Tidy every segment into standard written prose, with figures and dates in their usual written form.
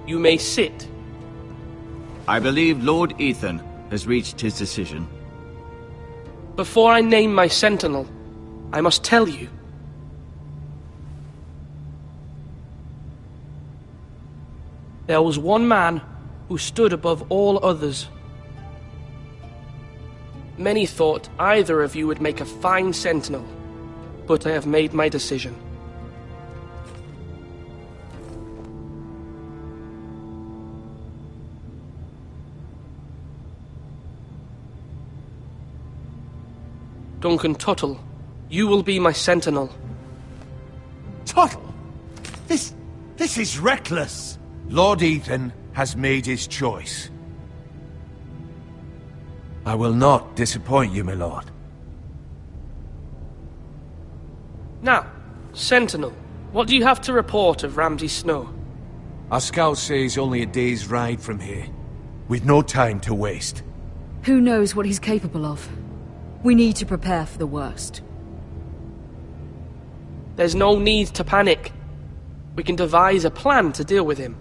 You may sit. I believe Lord Ethan has reached his decision. Before I name my sentinel, I must tell you. There was one man who stood above all others. Many thought either of you would make a fine sentinel, but I have made my decision. Duncan Tuttle, you will be my sentinel. Tuttle? This is reckless. Lord Ethan has made his choice. I will not disappoint you, my lord. Now, Sentinel, what do you have to report of Ramsay Snow? Our scouts say he's only a day's ride from here, with no time to waste. Who knows what he's capable of? We need to prepare for the worst. There's no need to panic. We can devise a plan to deal with him.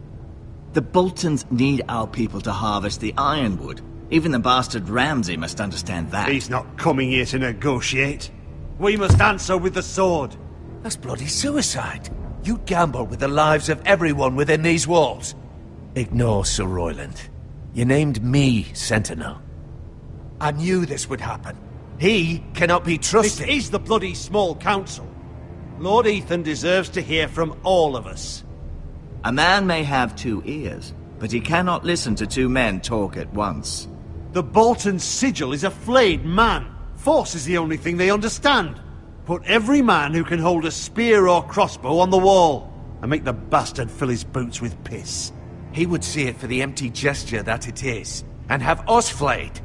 The Boltons need our people to harvest the ironwood. Even the bastard Ramsay must understand that. He's not coming here to negotiate. We must answer with the sword. That's bloody suicide. You gamble with the lives of everyone within these walls. Ignore Sir Royland. You named me Sentinel. I knew this would happen. He cannot be trusted. This is the bloody small council. Lord Ethan deserves to hear from all of us. A man may have two ears, but he cannot listen to two men talk at once. The Bolton sigil is a flayed man. Force is the only thing they understand. Put every man who can hold a spear or crossbow on the wall, and make the bastard fill his boots with piss. He would see it for the empty gesture that it is, and have us flayed.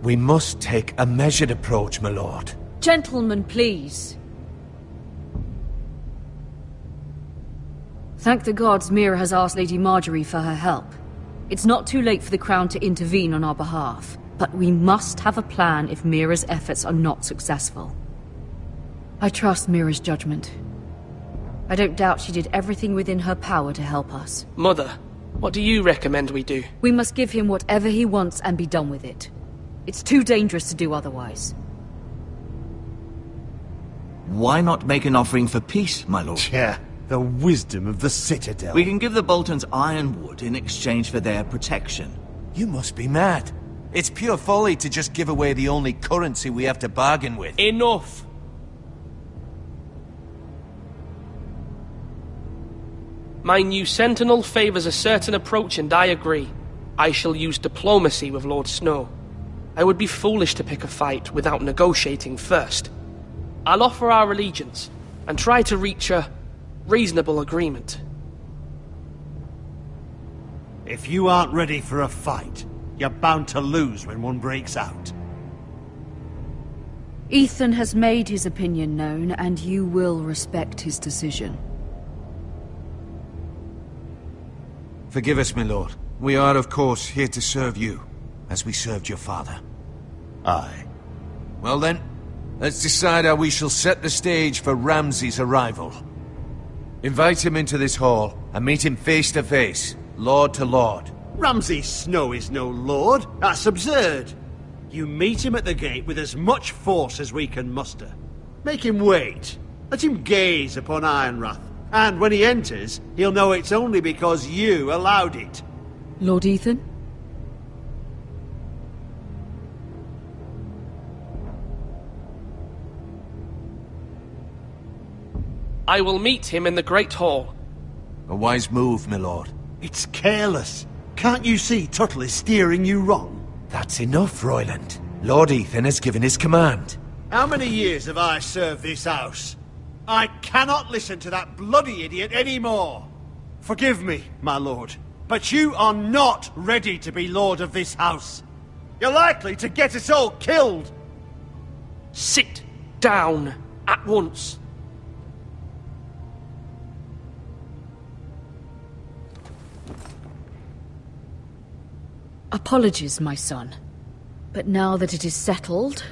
We must take a measured approach, my lord. Gentlemen, please. Thank the gods Mira has asked Lady Marjorie for her help. It's not too late for the Crown to intervene on our behalf, but we must have a plan if Mira's efforts are not successful. I trust Mira's judgment. I don't doubt she did everything within her power to help us. Mother, what do you recommend we do? We must give him whatever he wants and be done with it. It's too dangerous to do otherwise. Why not make an offering for peace, my lord? Yeah, the wisdom of the Citadel. We can give the Boltons ironwood in exchange for their protection. You must be mad. It's pure folly to just give away the only currency we have to bargain with. Enough! My new sentinel favors a certain approach, and I agree. I shall use diplomacy with Lord Snow. I would be foolish to pick a fight without negotiating first. I'll offer our allegiance, and try to reach a reasonable agreement. If you aren't ready for a fight, you're bound to lose when one breaks out. Ethan has made his opinion known, and you will respect his decision. Forgive us, my lord. We are, of course, here to serve you, as we served your father. Aye. Well then, let's decide how we shall set the stage for Ramsay's arrival. Invite him into this hall, and meet him face to face, lord to lord. Ramsay Snow is no lord. That's absurd. You meet him at the gate with as much force as we can muster. Make him wait. Let him gaze upon Ironrath. And when he enters, he'll know it's only because you allowed it. Lord Ethan? I will meet him in the Great Hall. A wise move, my lord. It's careless. Can't you see Tuttle is steering you wrong? That's enough, Royland. Lord Ethan has given his command. How many years have I served this house? I cannot listen to that bloody idiot anymore. Forgive me, my lord, but you are not ready to be lord of this house. You're likely to get us all killed. Sit down at once. Apologies, my son. But now that it is settled,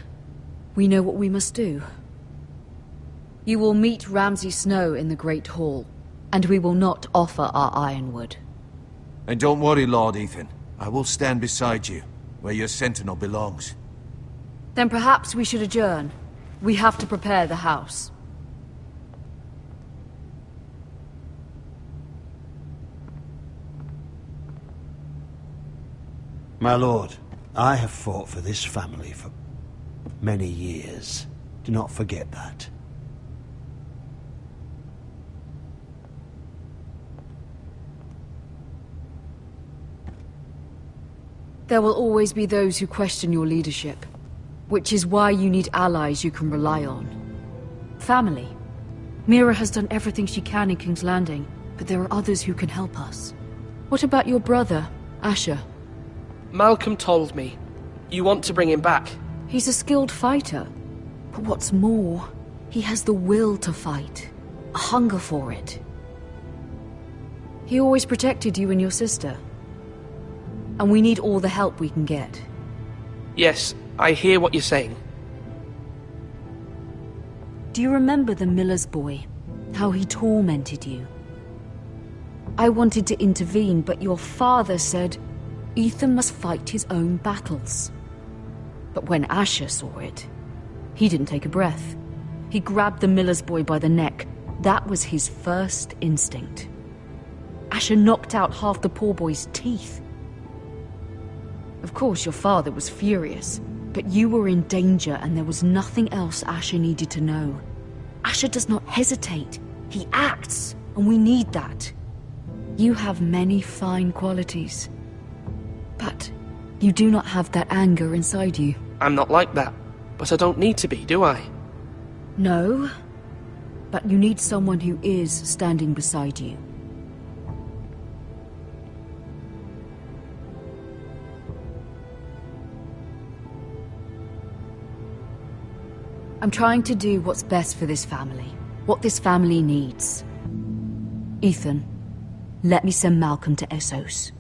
we know what we must do. You will meet Ramsay Snow in the Great Hall, and we will not offer our ironwood. And don't worry, Lord Ethan. I will stand beside you, where your sentinel belongs. Then perhaps we should adjourn. We have to prepare the house. My lord, I have fought for this family for many years. Do not forget that. There will always be those who question your leadership, which is why you need allies you can rely on. Family. Mira has done everything she can in King's Landing, but there are others who can help us. What about your brother, Asher? Malcolm told me. You want to bring him back? He's a skilled fighter. But what's more, he has the will to fight. A hunger for it. He always protected you and your sister. And we need all the help we can get. Yes, I hear what you're saying. Do you remember the miller's boy? How he tormented you? I wanted to intervene, but your father said Ethan must fight his own battles. But when Asher saw it, he didn't take a breath. He grabbed the miller's boy by the neck. That was his first instinct. Asher knocked out half the poor boy's teeth. Of course, your father was furious, but you were in danger and there was nothing else Asher needed to know. Asher does not hesitate. He acts, and we need that. You have many fine qualities, but you do not have that anger inside you. I'm not like that, but I don't need to be, do I? No, but you need someone who is standing beside you. I'm trying to do what's best for this family, what this family needs. Ethan, let me send Malcolm to Essos.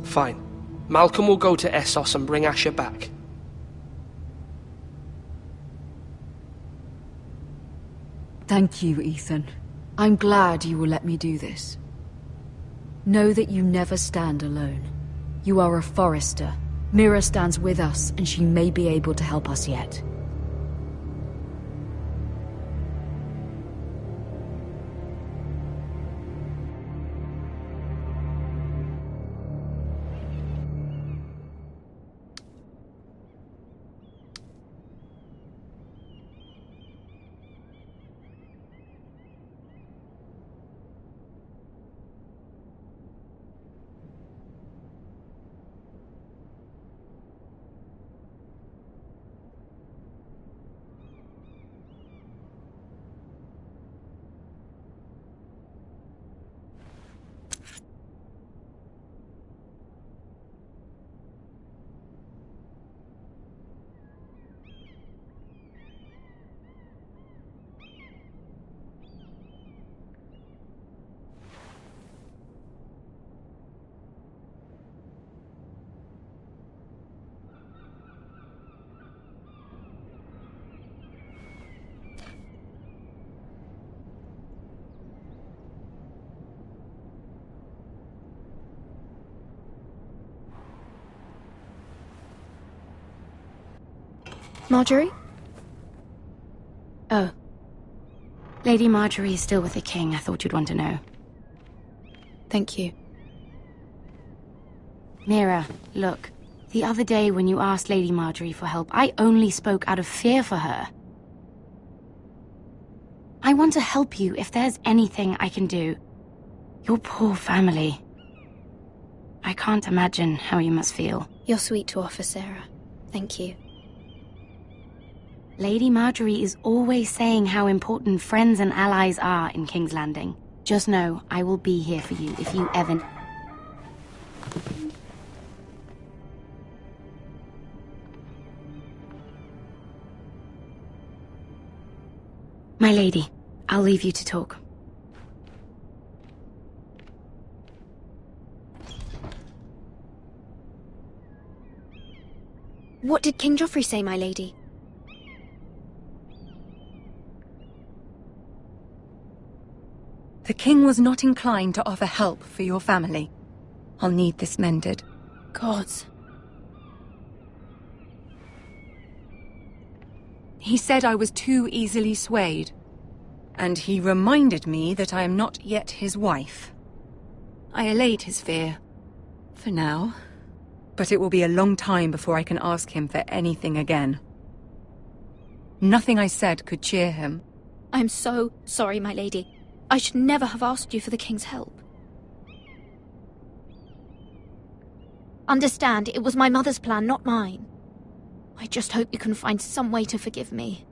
Fine. Malcolm will go to Essos and bring Asher back. Thank you, Ethan. I'm glad you will let me do this. Know that you never stand alone. You are a Forrester. Mira stands with us, and she may be able to help us yet. Marjorie? Oh. Lady Marjorie is still with the king. I thought you'd want to know. Thank you. Mira, look. The other day when you asked Lady Marjorie for help, I only spoke out of fear for her. I want to help you if there's anything I can do. Your poor family. I can't imagine how you must feel. You're sweet to offer, Sarah. Thank you. Lady Marjorie is always saying how important friends and allies are in King's Landing. Just know, I will be here for you if you ever... My lady, I'll leave you to talk. What did King Joffrey say, my lady? The king was not inclined to offer help for your family. I'll need this mended. Gods. He said I was too easily swayed. And he reminded me that I am not yet his wife. I allayed his fear. For now. But it will be a long time before I can ask him for anything again. Nothing I said could cheer him. I'm so sorry, my lady. I should never have asked you for the king's help. Understand, it was my mother's plan, not mine. I just hope you can find some way to forgive me.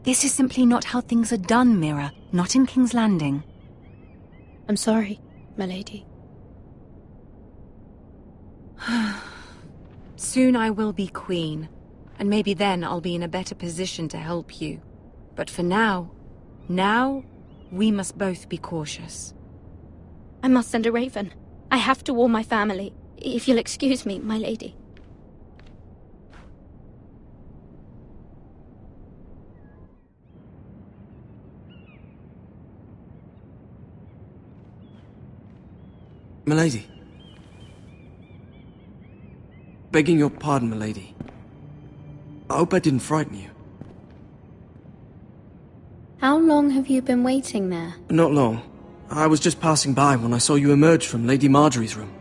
This is simply not how things are done, Mira. Not in King's Landing. I'm sorry, my lady. Soon I will be queen, and maybe then I'll be in a better position to help you. But for now, we must both be cautious. I must send a raven. I have to warn my family. If you'll excuse me, my lady. Milady. Begging your pardon, milady. I hope I didn't frighten you. How long have you been waiting there? Not long. I was just passing by when I saw you emerge from Lady Marjorie's room.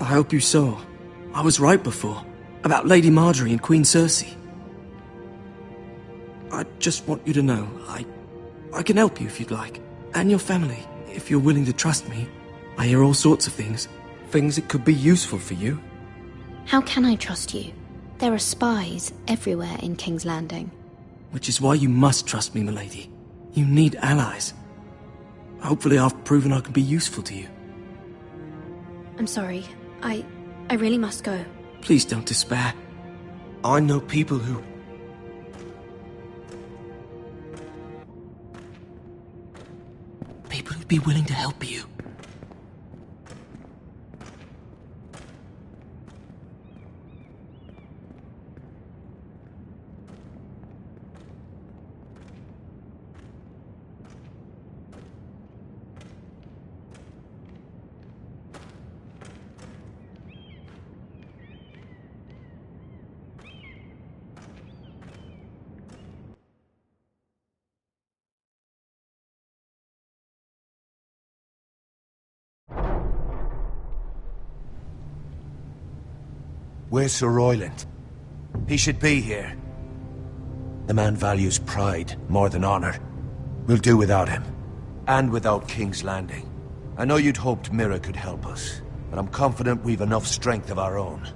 hope you saw. I was right before. About Lady Marjorie and Queen Cersei. I just want you to know, I can help you if you'd like. And your family, if you're willing to trust me. I hear all sorts of things. Things that could be useful for you. How can I trust you? There are spies everywhere in King's Landing. Which is why you must trust me, milady. You need allies. Hopefully I've proven I can be useful to you. I'm sorry. I really must go. Please don't despair. I know people who... People who'd be willing to help you. Where's Sir Royland? He should be here. The man values pride more than honor. We'll do without him. And without King's Landing. I know you'd hoped Mira could help us, but I'm confident we've enough strength of our own.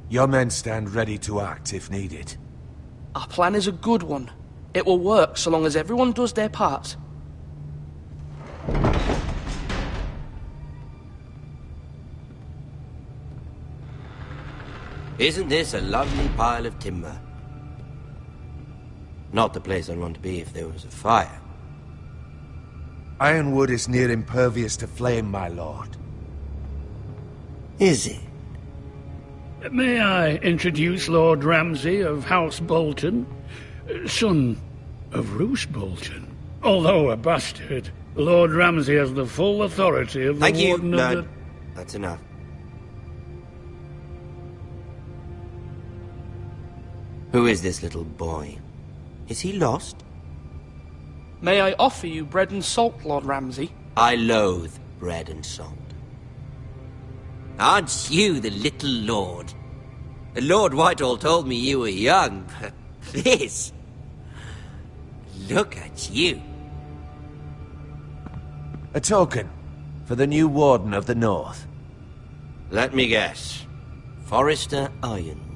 Your men stand ready to act if needed. Our plan is a good one. It will work so long as everyone does their part. Isn't this a lovely pile of timber? Not the place I'd want to be if there was a fire. Ironwood is near impervious to flame, my lord. Is it? May I introduce Lord Ramsay of House Bolton, son of Roose Bolton. Although a bastard, Lord Ramsay has the full authority of the Thank you, Warden of Lord. the... That's enough. Who is this little boy? Is he lost? May I offer you bread and salt, Lord Ramsay? I loathe bread and salt. Aren't you the little lord? Lord Whitehall told me you were young, but this... Look at you. A token for the new Warden of the North. Let me guess. Forrester Ironwood.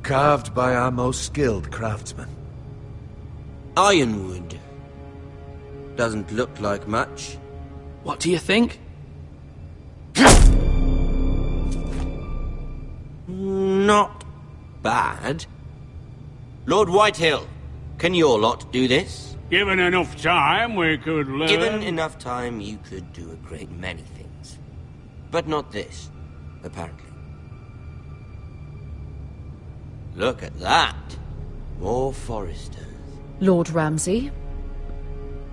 Carved by our most skilled craftsmen. Ironwood. Doesn't look like much. What do you think? Not bad. Lord Whitehill, can your lot do this? Given enough time, we could learn... Given enough time, you could do a great many things. But not this, apparently. Look at that. More Foresters. Lord Ramsay?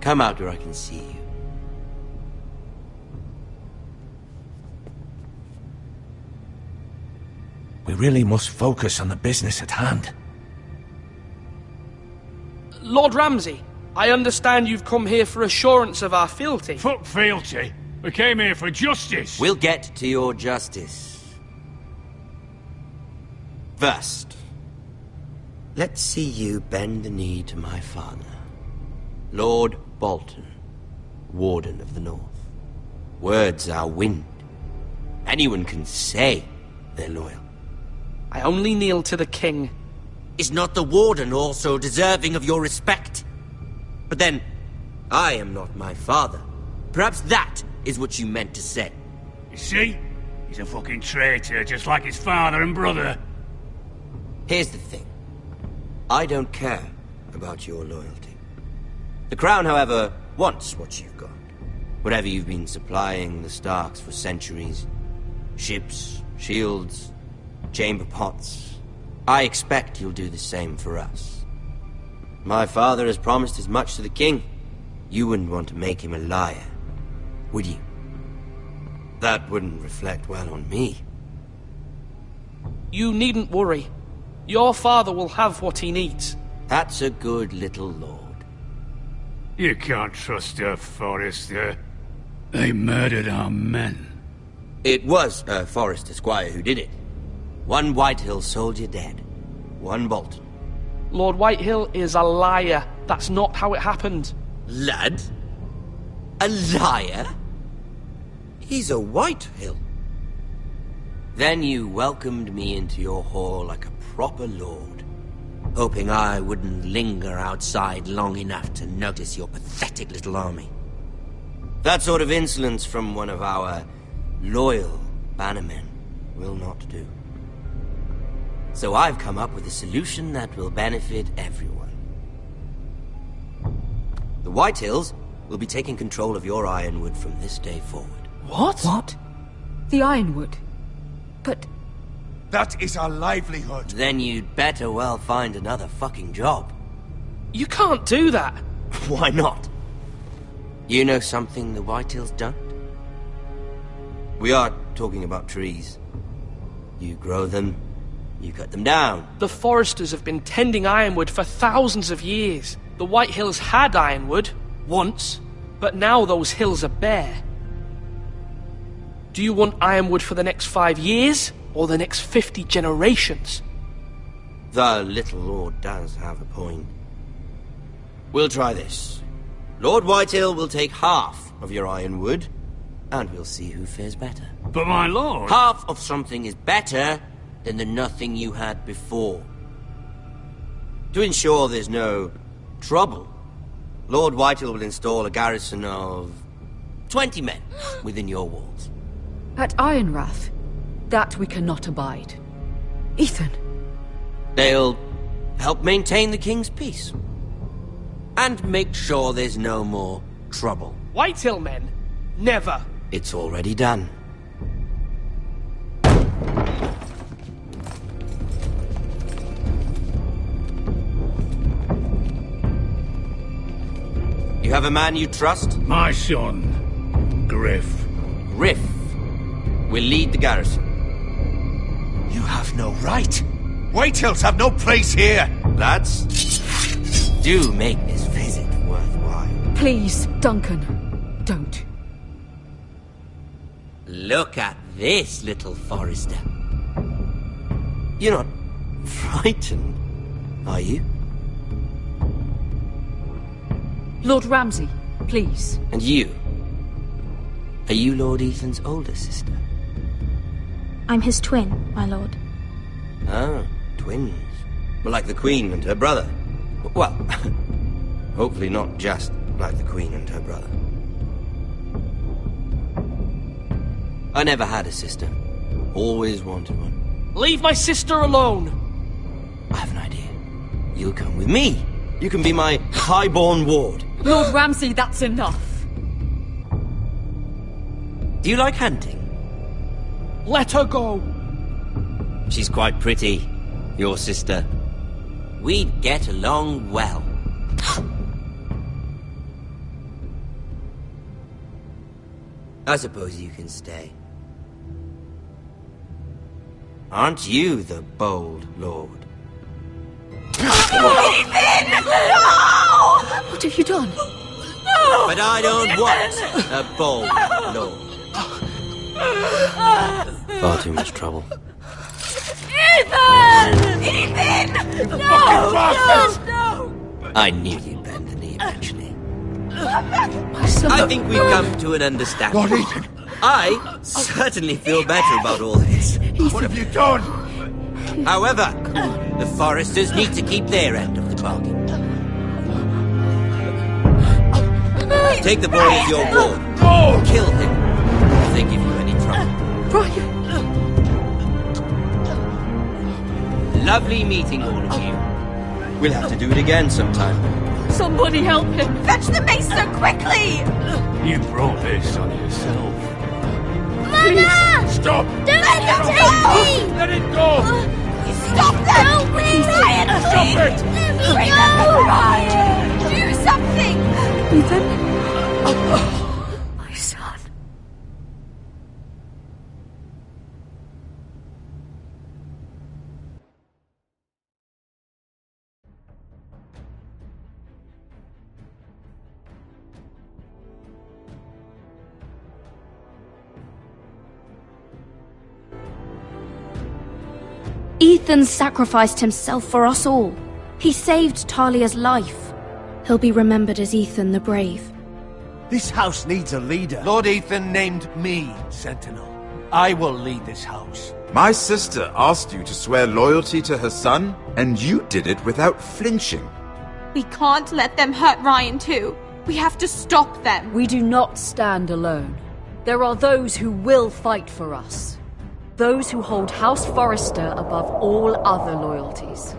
Come out where I can see you. We really must focus on the business at hand. Lord Ramsay, I understand you've come here for assurance of our fealty. Fuck fealty. We came here for justice. We'll get to your justice. First, let's see you bend the knee to my father, Lord Bolton, Warden of the North. Words are wind. Anyone can say they're loyal. I only kneel to the king. Is not the Warden also deserving of your respect? But then, I am not my father. Perhaps that is what you meant to say. You see? He's a fucking traitor, just like his father and brother. Here's the thing. I don't care about your loyalty. The Crown, however, wants what you've got. Whatever you've been supplying the Starks for centuries. Ships, shields, chamber pots. I expect you'll do the same for us. My father has promised as much to the king. You wouldn't want to make him a liar, would you? That wouldn't reflect well on me. You needn't worry. Your father will have what he needs. That's a good little lord. You can't trust her, Forrester. They murdered our men. It was a Forrester squire who did it. One Whitehill soldier dead. One Bolton. Lord Whitehill is a liar. That's not how it happened. Lad? A liar? He's a Whitehill. Then you welcomed me into your hall like a proper lord, hoping I wouldn't linger outside long enough to notice your pathetic little army. That sort of insolence from one of our loyal bannermen will not do. So I've come up with a solution that will benefit everyone. The Whitehills will be taking control of your Ironwood from this day forward. What? What? The Ironwood? But... That is our livelihood. Then you'd better well find another fucking job. You can't do that. Why not? You know something the Whitehills don't? We are talking about trees. You grow them, you cut them down. The Foresters have been tending Ironwood for thousands of years. The Whitehills had Ironwood, once, but now those hills are bare. Do you want Ironwood for the next 5 years, or the next 50 generations? The little lord does have a point. We'll try this. Lord Whitehill will take half of your Ironwood, and we'll see who fares better. But my lord... Half of something is better than the nothing you had before. To ensure there's no trouble, Lord Whitehill will install a garrison of 20 men within your walls. At Ironrath? That we cannot abide. Ethan. They'll help maintain the king's peace. And make sure there's no more trouble. Whitehill men? Never. It's already done. You have a man you trust? My son, Griff. Griff will lead the garrison. You have no right. Whitehills have no place here. Lads, do make this visit worthwhile. Please, Duncan, don't. Look at this, little Forester. You're not frightened, are you? Lord Ramsay, please. And you? Are you Lord Ethan's older sister? I'm his twin, my lord. Ah, twins. Well, like the Queen and her brother. Well, hopefully not just like the Queen and her brother. I never had a sister. Always wanted one. Leave my sister alone! I have an idea. You'll come with me. You can be my highborn ward. Lord Ramsay, that's enough. Do you like hunting? Let her go! She's quite pretty, your sister. We'd get along well. I suppose you can stay. Aren't you the bold lord? Ethan! No! What have you done? No! But I don't want a bold lord. Far too much trouble. Ethan! Ethan! No! No! I knew you'd bend the knee eventually. My son. I think we've come to an understanding. Lord Ethan! I certainly feel better about all this. What have you done? However, the Foresters need to keep their end of the bargain. Take the boy as your ward. No! Kill him if they give you any trouble. Brian! Lovely meeting all of you. We'll have to do it again sometime. Somebody help him! Fetch the maester, quickly! You brought this on yourself. Mama! Stop! Don't let him take me! Let it go! Stop them! No, please! Ryan, Stop it! Bring them, Ryan! Do something! Ethan? My son. Ethan sacrificed himself for us all. He saved Talia's life. He'll be remembered as Ethan the Brave. This house needs a leader. Lord Ethan named me Sentinel. I will lead this house. My sister asked you to swear loyalty to her son, and you did it without flinching. We can't let them hurt Ryan too. We have to stop them. We do not stand alone. There are those who will fight for us. Those who hold House Forrester above all other loyalties.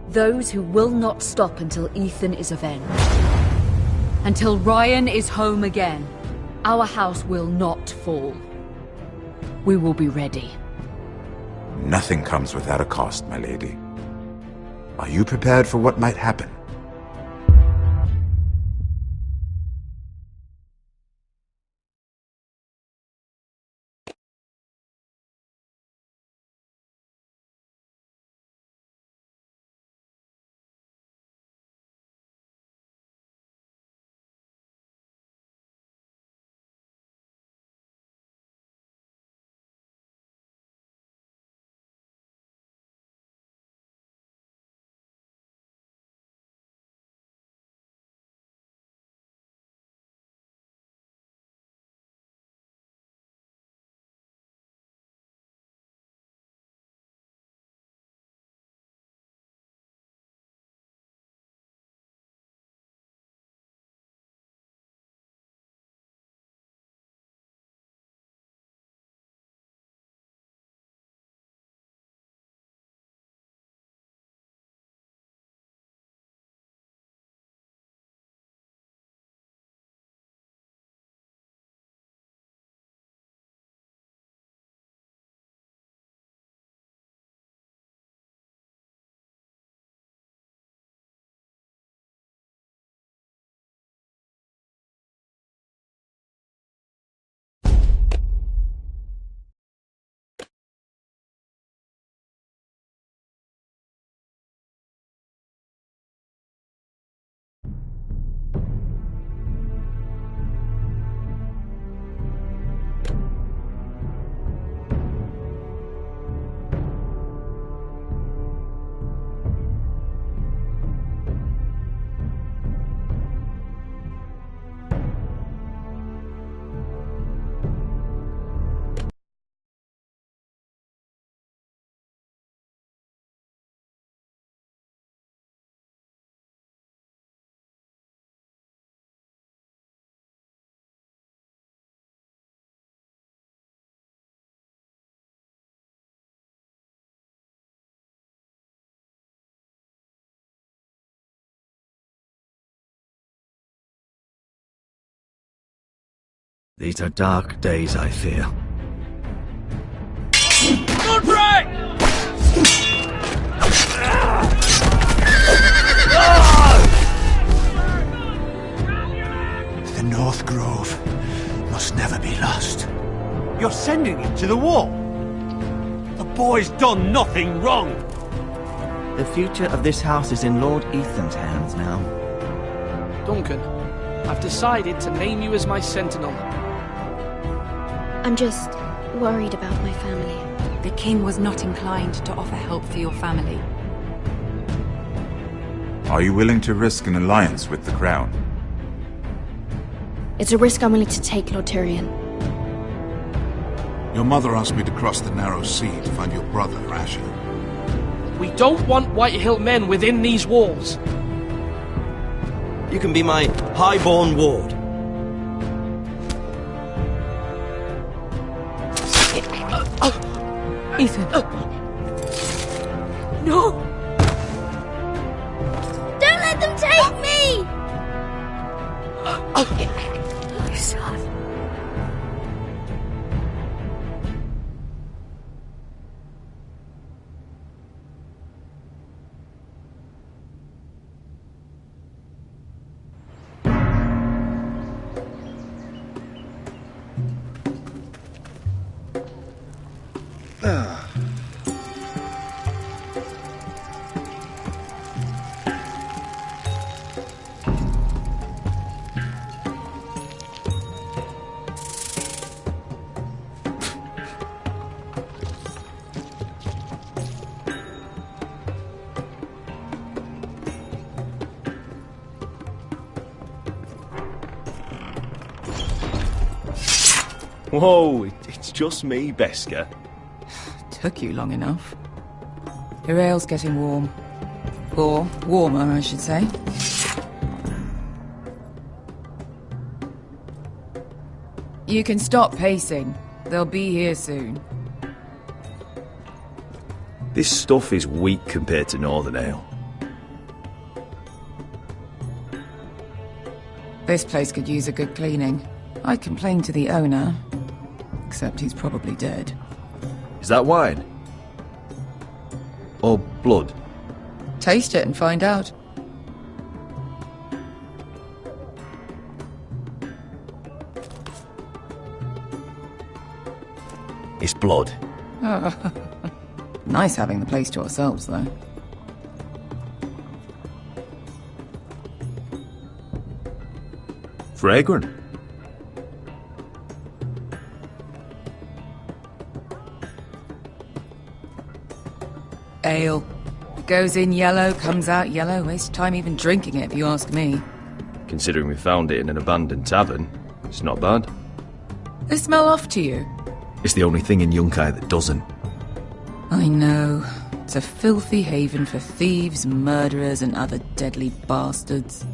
Those who will not stop until Ethan is avenged. Until Ryan is home again, our house will not fall. We will be ready. Nothing comes without a cost, my lady. Are you prepared for what might happen? These are dark days, I fear. Good break! The North Grove must never be lost. You're sending him to the wall? The boy's done nothing wrong. The future of this house is in Lord Ethan's hands now. Duncan, I've decided to name you as my sentinel. I'm just worried about my family. The king was not inclined to offer help for your family. Are you willing to risk an alliance with the crown? It's a risk I'm willing to take, Lord Tyrion. Your mother asked me to cross the narrow sea to find your brother, Asher. We don't want Whitehill men within these walls. You can be my highborn ward. Ethan. No! Don't let them take me! My son. Whoa, it's just me, Beska. Took you long enough. Your ale's getting warm. Or warmer, I should say. You can stop pacing. They'll be here soon. This stuff is weak compared to Northern Ale. This place could use a good cleaning. I complained to the owner, except he's probably dead. Is that wine? Or blood? Taste it and find out. It's blood. Oh. Nice having the place to ourselves, though. Fragrant. Ale. Goes in yellow, comes out yellow. Waste time even drinking it, if you ask me. Considering we found it in an abandoned tavern, it's not bad. They smell off to you? It's the only thing in Yunkai that doesn't. I know. It's a filthy haven for thieves, murderers, and other deadly bastards.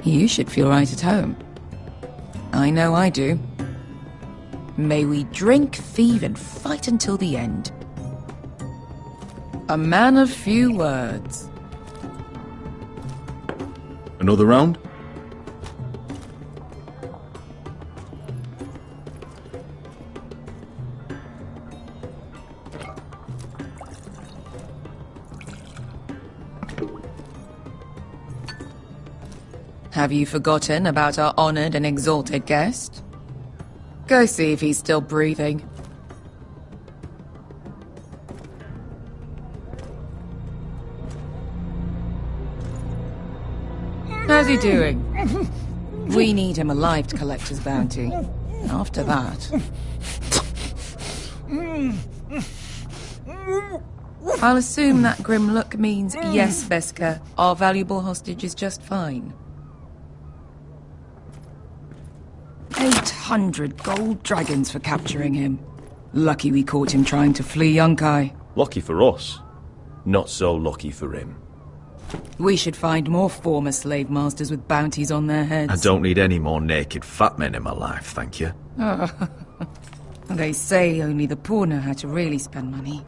You should feel right at home. I know I do. May we drink, thieve, and fight until the end. A man of few words. Another round? Have you forgotten about our honored and exalted guest? Go see if he's still breathing. How's he doing? We need him alive to collect his bounty. After that... I'll assume that grim look means yes, Beska. Our valuable hostage is just fine. 800 gold dragons for capturing him. Lucky we caught him trying to flee Yunkai. Lucky for us. Not so lucky for him. We should find more former slave masters with bounties on their heads. I don't need any more naked fat men in my life, thank you. They say only the poor know how to really spend money.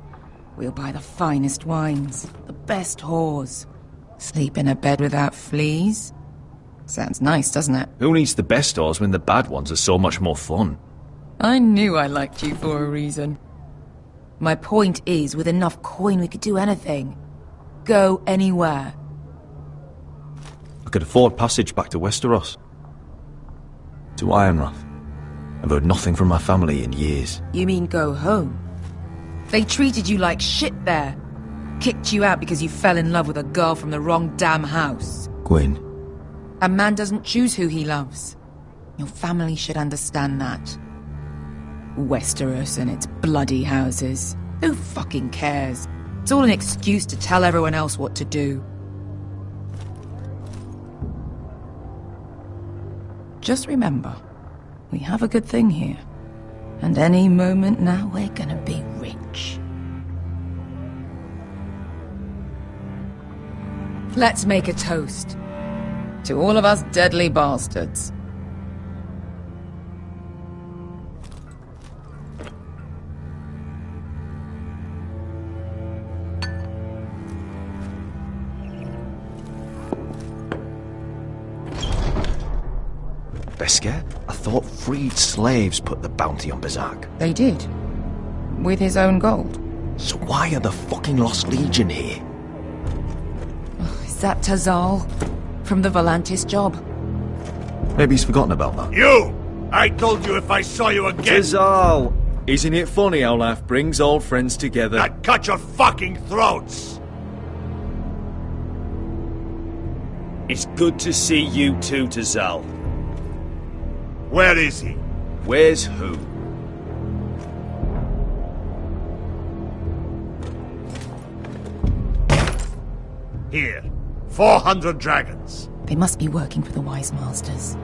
We'll buy the finest wines, the best whores. Sleep in a bed without fleas. Sounds nice, doesn't it? Who needs the best whores when the bad ones are so much more fun? I knew I liked you for a reason. My point is, with enough coin we could do anything. Go anywhere. I could afford passage back to Westeros. To Ironrath. I've heard nothing from my family in years. You mean go home? They treated you like shit there. Kicked you out because you fell in love with a girl from the wrong damn house. Gwyn. A man doesn't choose who he loves. Your family should understand that. Westeros and its bloody houses. Who fucking cares? It's all an excuse to tell everyone else what to do. Just remember, we have a good thing here. And any moment now we're gonna be rich. Let's make a toast. To all of us deadly bastards. Beska, I thought freed slaves put the bounty on Berserk. They did. With his own gold. So why are the fucking Lost Legion here? Is that Tazal? From the Volantis job? Maybe he's forgotten about that. You! I told you if I saw you again... Tazal! Isn't it funny how life brings old friends together? I'd cut your fucking throats! It's good to see you too, Tazal. Where is he? Where's who? Here. 400 dragons. They must be working for the Wise Masters.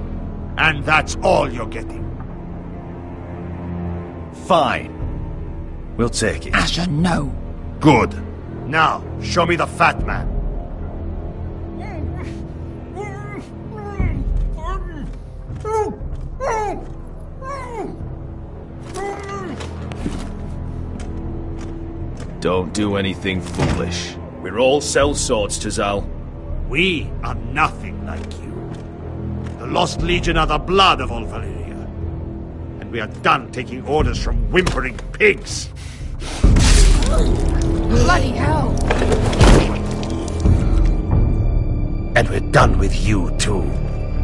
And that's all you're getting. Fine. We'll take it. Asher, no. Good. Now, show me the fat man. Don't do anything foolish. We're all sellswords, Tazal. We are nothing like you. The Lost Legion are the blood of all Valyria. And we are done taking orders from whimpering pigs. Bloody hell! And we're done with you, too.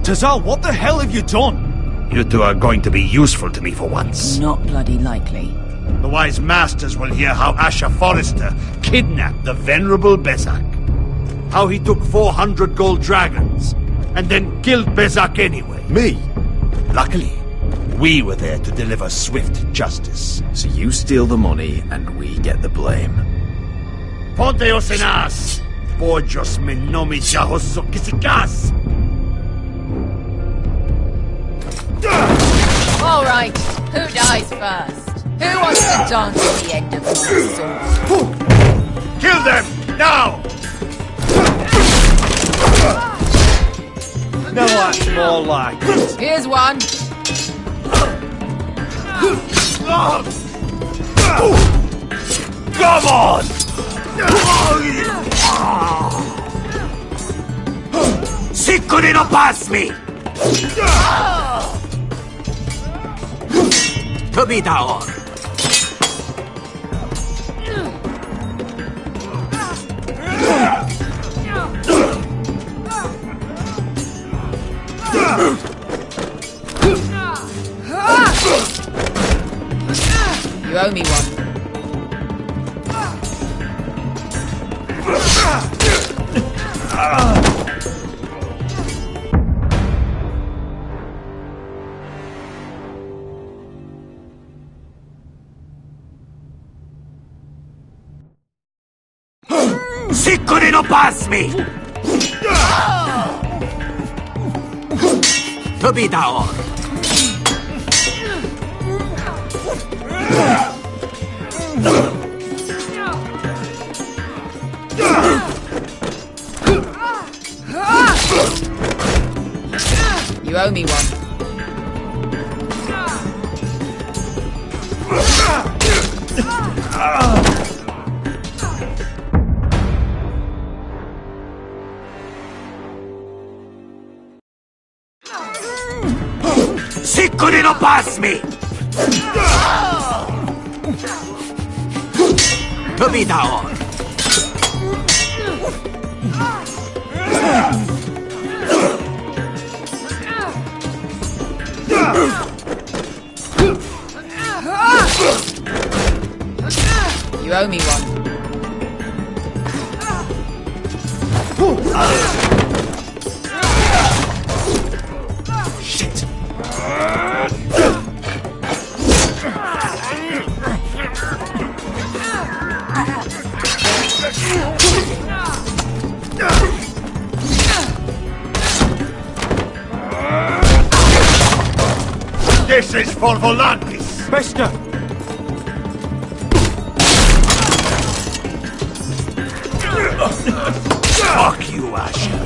Tazal, what the hell have you done? You two are going to be useful to me for once. Not bloody likely. The wise masters will hear how Asher Forrester kidnapped the venerable Bezak. How he took 400 gold dragons, and then killed Bezak anyway. Me? Luckily, we were there to deliver swift justice. So you steal the money, and we get the blame. Ponteos en as! Pollos me nomi jahoso kisikas! All right, who dies first? Who wants to dance at the end of my sword? Kill them! Now! No, that's more like it. Here's one. Come on! Siccone no pass me! Tobitaor! You owe me one. Siccone no pass me! Tobitaor! You owe me one. Siccone no pass me! Tobitaor! You owe me one. Shit! This is for Volantis! Bester! Fuck you, Asher!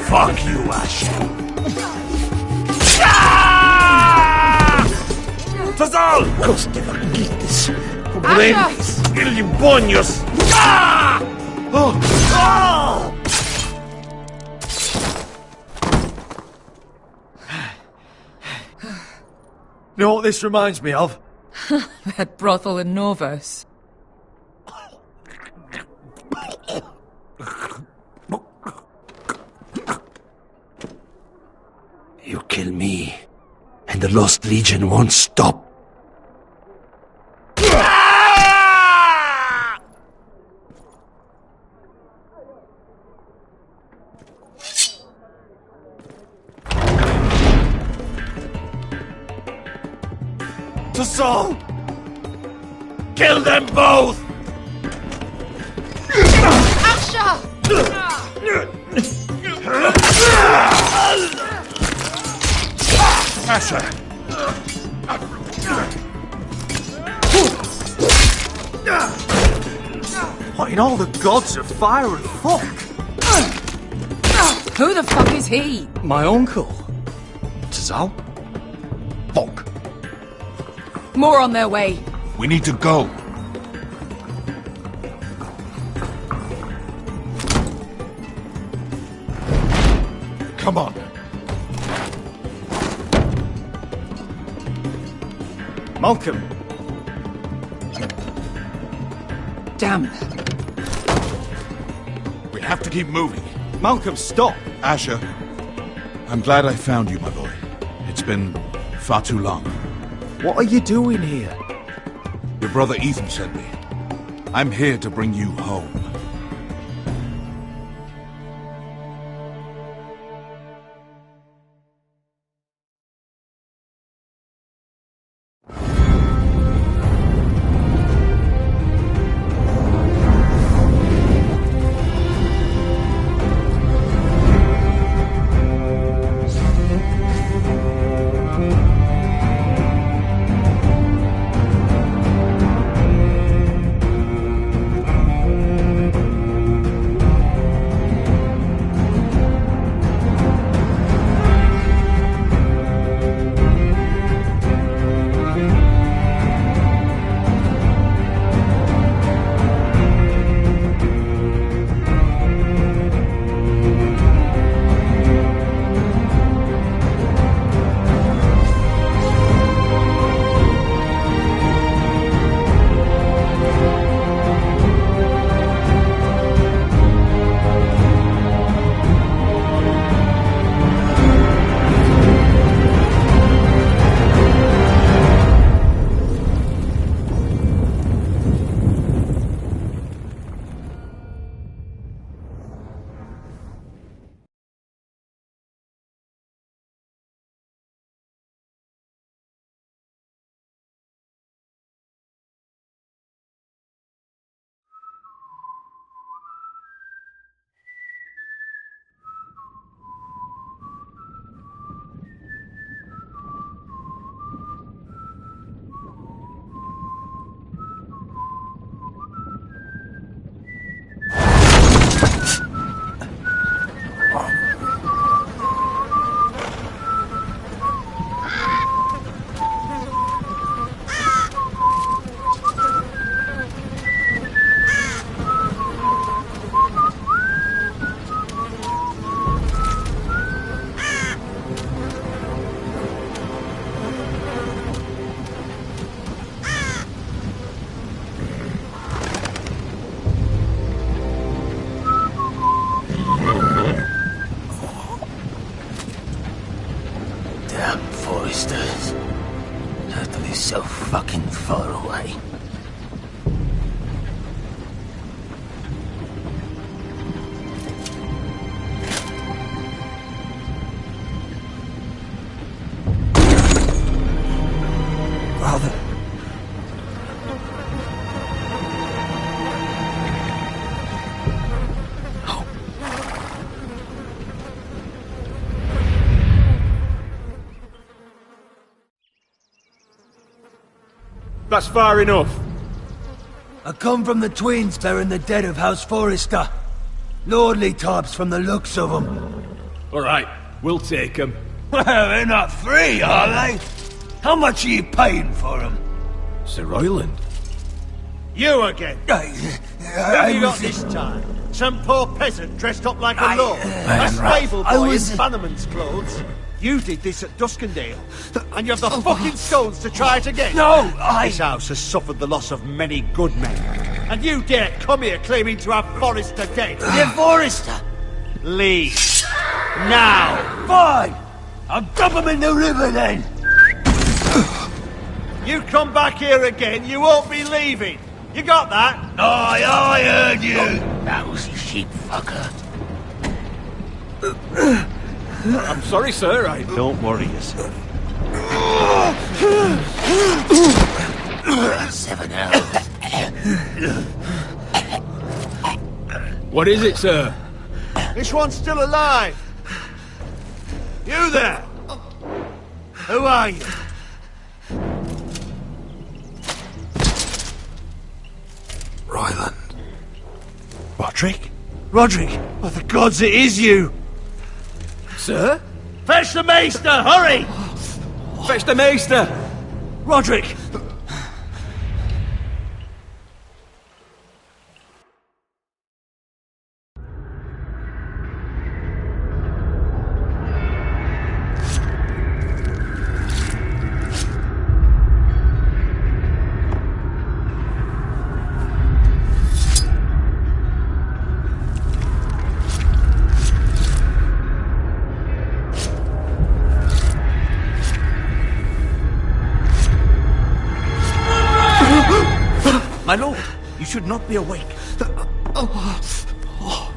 Fuck you, Asher! Tazal! Coste vaquites! Pobrenis! Ilibonios! You know what this reminds me of? That brothel in Norvos. You kill me, and the Lost Legion won't stop. Tazal! Kill them both! Asher! Asher! What in all the gods of fire and fuck? Who the fuck is he? My uncle. Tazal? Fuck. More on their way. We need to go. Come on. Malcolm. Damn. We have to keep moving. Malcolm, stop. Asher, I'm glad I found you, my boy. It's been far too long. What are you doing here? Your brother Ethan sent me. I'm here to bring you home. So fucking far away. Father. That's far enough. I come from the twins bearing the dead of House Forrester. Lordly types from the looks of them. All right, we'll take them. Well, they're not free, are they? How much are you paying for them? Sir Royland. You again. Who have you got this time? Some poor peasant dressed up like a lord. A stable boy in Bannerman's clothes. You did this at Duskendale, and you have the fucking stones to try it again. No, This house has suffered the loss of many good men, and you dare come here claiming to have Forrester dead. You're Forrester. Leave. Now. Fine. I'll dump him in the river then. You come back here again, you won't be leaving. You got that? Aye, I heard you. Lousy sheep fucker. I'm sorry, sir. Don't worry yourself. 7 hours. What is it, sir? This one's still alive! You there! Who are you? Ryland. Roderick? Roderick! Oh, the gods, it is you! Sir? Fetch the maester, hurry! Fetch the maester! Roderick! My lord, you should not be awake.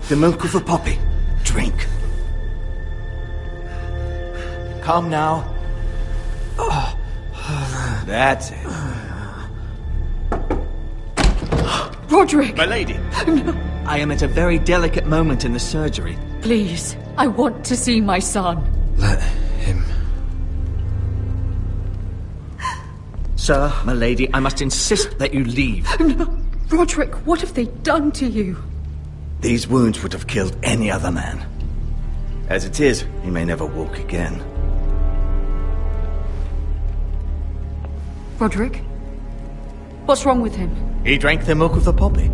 The milk of the poppy. Drink. Calm now. That's it. Roderick! My lady, I am at a very delicate moment in the surgery. Please, I want to see my son. Let him... Sir, my lady, I must insist that you leave. No. Roderick, what have they done to you? These wounds would have killed any other man. As it is, he may never walk again. Roderick? What's wrong with him? He drank the milk of the poppy.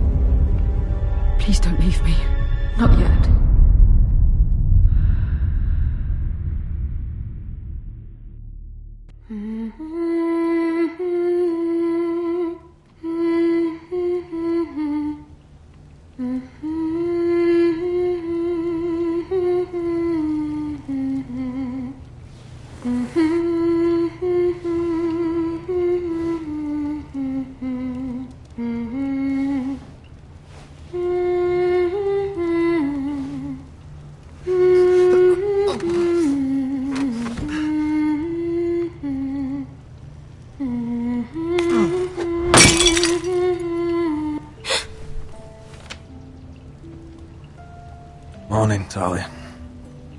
Please don't leave me. Not yet. Morning, Talia.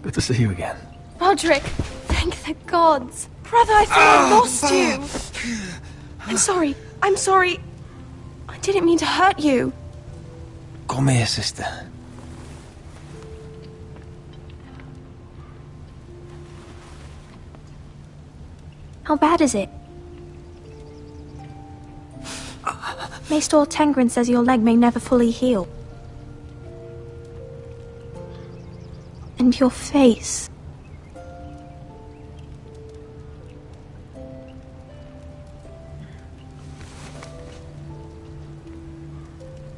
Good to see you again. Roderick, thank the gods. Brother, I thought I lost you. I'm sorry. I didn't mean to hurt you. Come here, sister. How bad is it? Maester Tengrin says your leg may never fully heal. And your face.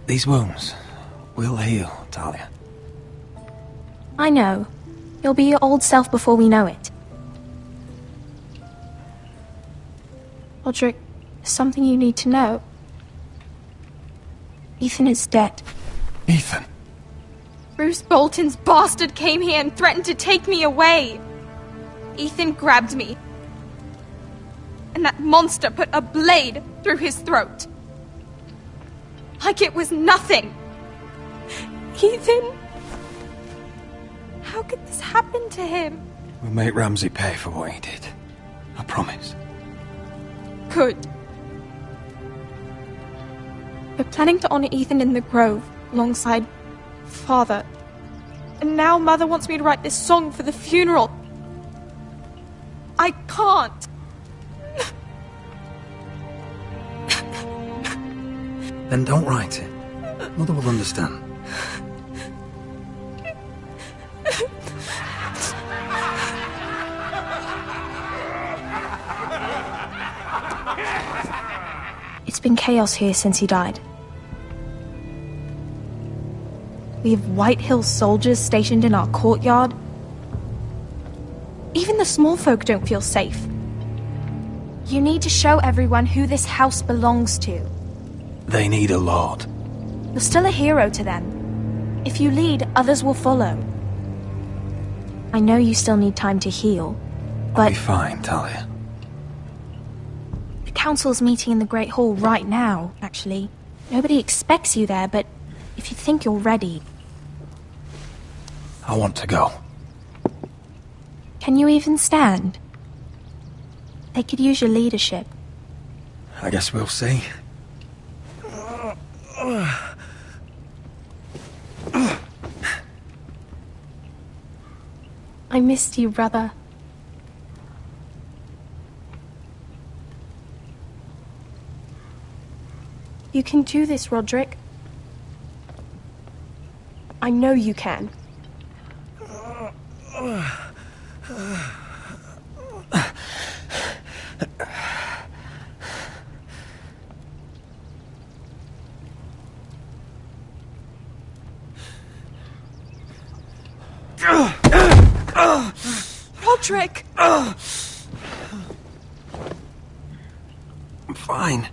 These wounds will heal, Talia. I know. You'll be your old self before we know it. Roderick, there's something you need to know. Ethan is dead. Ethan? Bruce Bolton's bastard came here and threatened to take me away. Ethan grabbed me. And that monster put a blade through his throat. Like it was nothing. Ethan... How could this happen to him? We'll make Ramsay pay for what he did. I promise. Good. We're planning to honor Ethan in the Grove, alongside Father. And now Mother wants me to write this song for the funeral. I can't. Then don't write it. Mother will understand. It's been chaos here since he died. We have White Hill soldiers stationed in our courtyard. Even the small folk don't feel safe. You need to show everyone who this house belongs to. They need a lord. You're still a hero to them. If you lead, others will follow. I know you still need time to heal, but... I'll be fine, Talia. The council's meeting in the Great Hall right now, actually. Nobody expects you there, but if you think you're ready... I want to go. Can you even stand? They could use your leadership. I guess we'll see. I missed you, brother. You can do this, Roderick. I know you can. Roderick! I'm fine.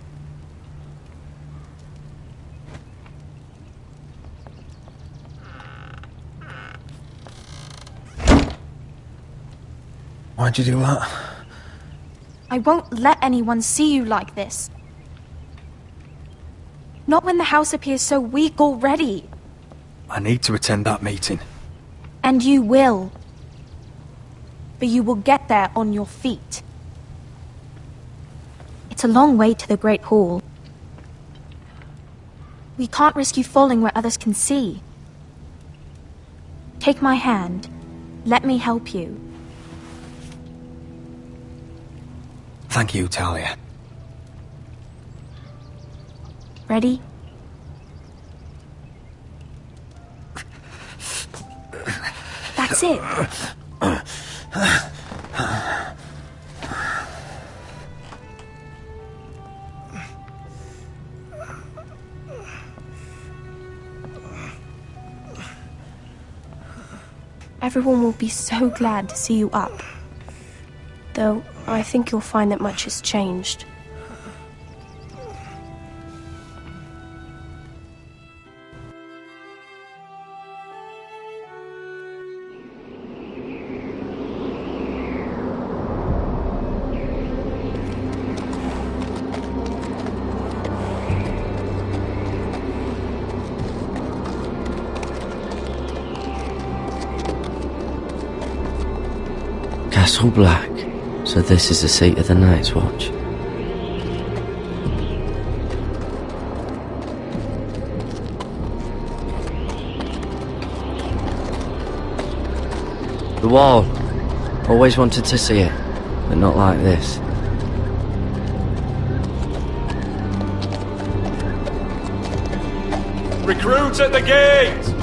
Why'd you do that? I won't let anyone see you like this. Not when the house appears so weak already. I need to attend that meeting. And you will. But you will get there on your feet. It's a long way to the Great Hall. We can't risk you falling where others can see. Take my hand. Let me help you. Thank you, Talia. Ready? That's it. Everyone will be so glad to see you up. Though, I think you'll find that much has changed. Castle Black. So this is the seat of the Night's Watch. The wall. Always wanted to see it, but not like this. Recruits at the gate!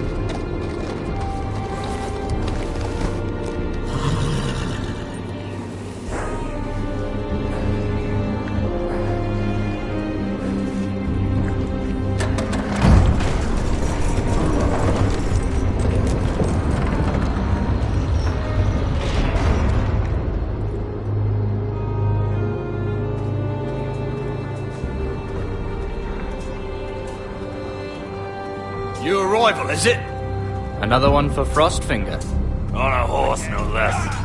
New arrival, is it? Another one for Frostfinger. On a horse, no less.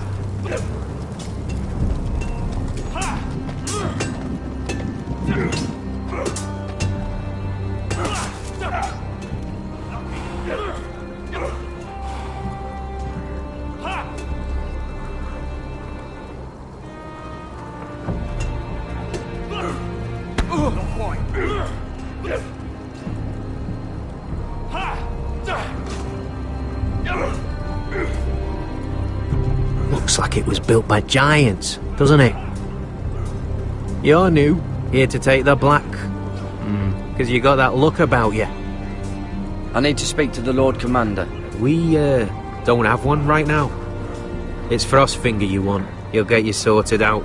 Looks like it was built by giants, doesn't it? You're new, here to take the black. Because you got that look about you. I need to speak to the Lord Commander. We, don't have one right now. It's Frostfinger you want. He'll get you sorted out.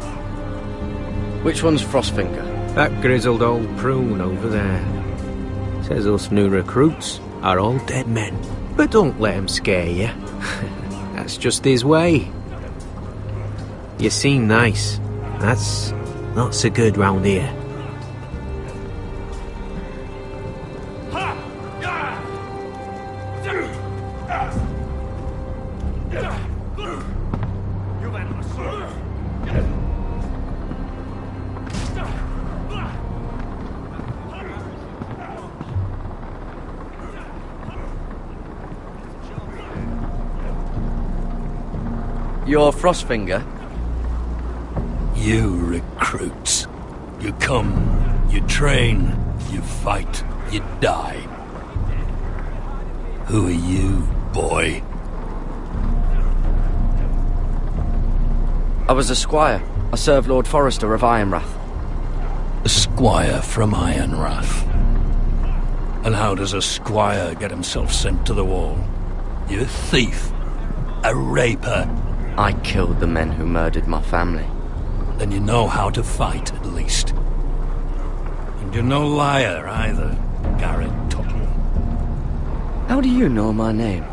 Which one's Frostfinger? That grizzled old prune over there. Says us new recruits are all dead men. But don't let him scare you. That's just his way. You seem nice. That's not so good round here. You're Frostfinger? You recruits. You come, you train, you fight, you die. Who are you, boy? I was a squire. I served Lord Forrester of Ironrath. A squire from Ironrath. And how does a squire get himself sent to the wall? You're a thief. A raper. I killed the men who murdered my family. Then you know how to fight, at least. And you're no liar, either, Garrett Tuttle. How do you know my name?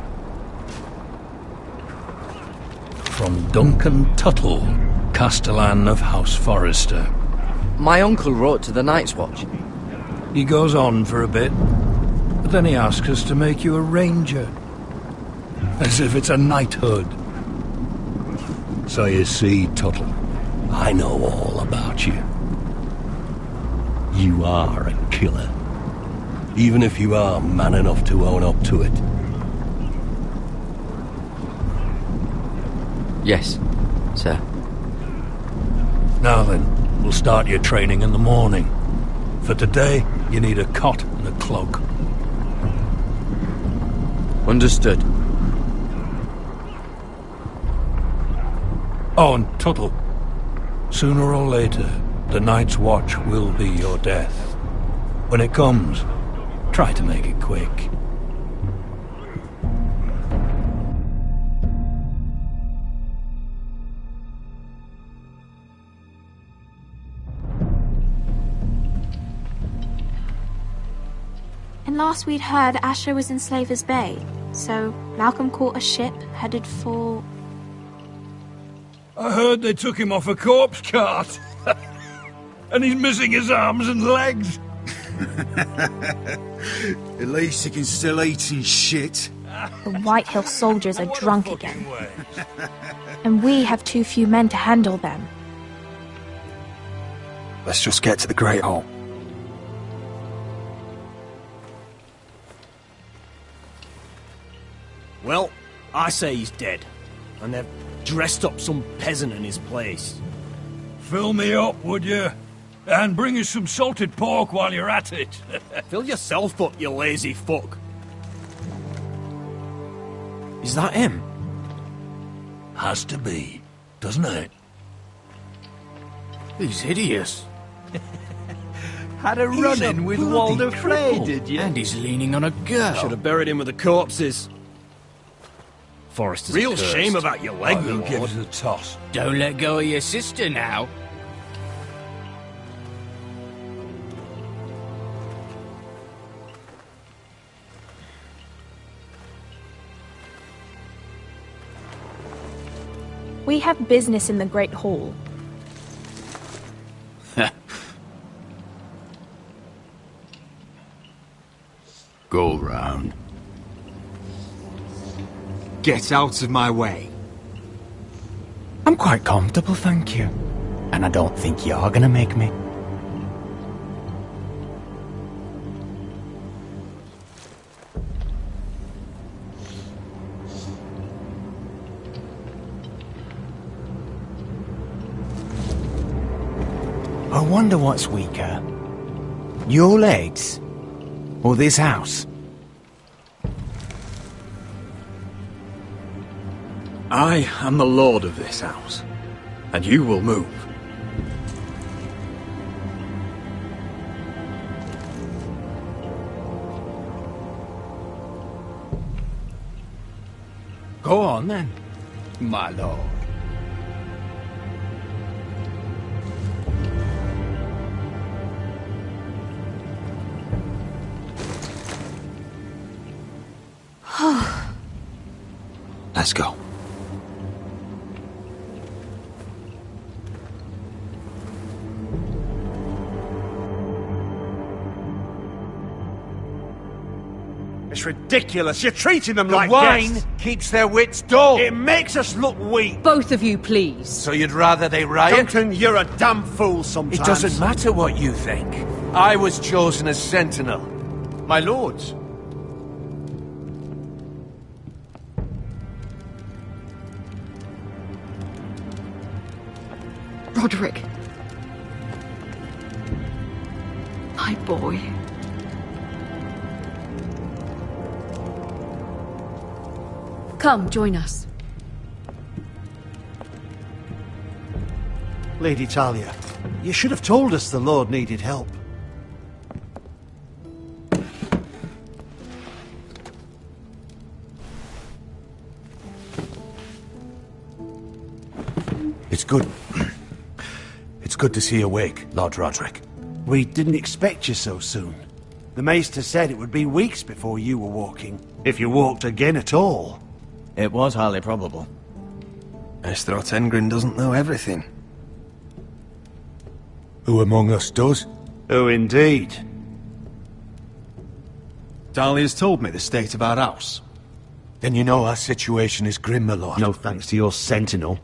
From Duncan Tuttle, Castellan of House Forrester. My uncle wrote to the Night's Watch. He goes on for a bit, but then he asks us to make you a ranger. As if it's a knighthood. So you see, Tuttle, I know all about you. You are a killer. Even if you are man enough to own up to it. Yes, sir. Now then, we'll start your training in the morning. For today, you need a cot and a cloak. Understood. Oh, and Tuttle. Sooner or later, the Night's Watch will be your death. When it comes, try to make it quick. And last we'd heard, Asher was in Slaver's Bay, so Malcolm caught a ship headed for... I heard they took him off a corpse cart. And he's missing his arms and legs. At least he can still eat and shit. The White Hill soldiers are drunk again. And we have too few men to handle them. Let's just get to the Great Hall. Well, I say he's dead. And they've dressed up some peasant in his place. Fill me up, would you? And bring us some salted pork while you're at it. Fill yourself up, you lazy fuck. Is that him? Has to be, doesn't it? He's hideous. Had a run-in with Walder Frey, did you? And he's leaning on a girl. Should have buried him with the corpses. Forrester's Real cursed. shame about your leg, Who Lord. gives a toss? Don't let go of your sister now. We have business in the Great Hall. Go round. Get out of my way. I'm quite comfortable, thank you. And I don't think you're gonna make me. I wonder what's weaker. Your legs? Or this house? I am the lord of this house, and you will move. Go on then, my lord. Let's go. It's ridiculous. You're treating them The like wine guests. keeps their wits dull. It makes us look weak. Both of you, please. So you'd rather they riot? Duncan, you're a damn fool sometimes. It doesn't matter what you think. I was chosen as sentinel. My lords. Roderick. My boy. Come, join us. Lady Talia, you should have told us the Lord needed help. It's good. It's good to see you awake, Lord Roderick. We didn't expect you so soon. The Maester said it would be weeks before you were walking, if you walked again at all. It was highly probable. Maester Otengrin doesn't know everything. Who among us does? Oh, indeed. Talia's told me the state of our house. Then you know our situation is grim, my lord. No thanks to your sentinel.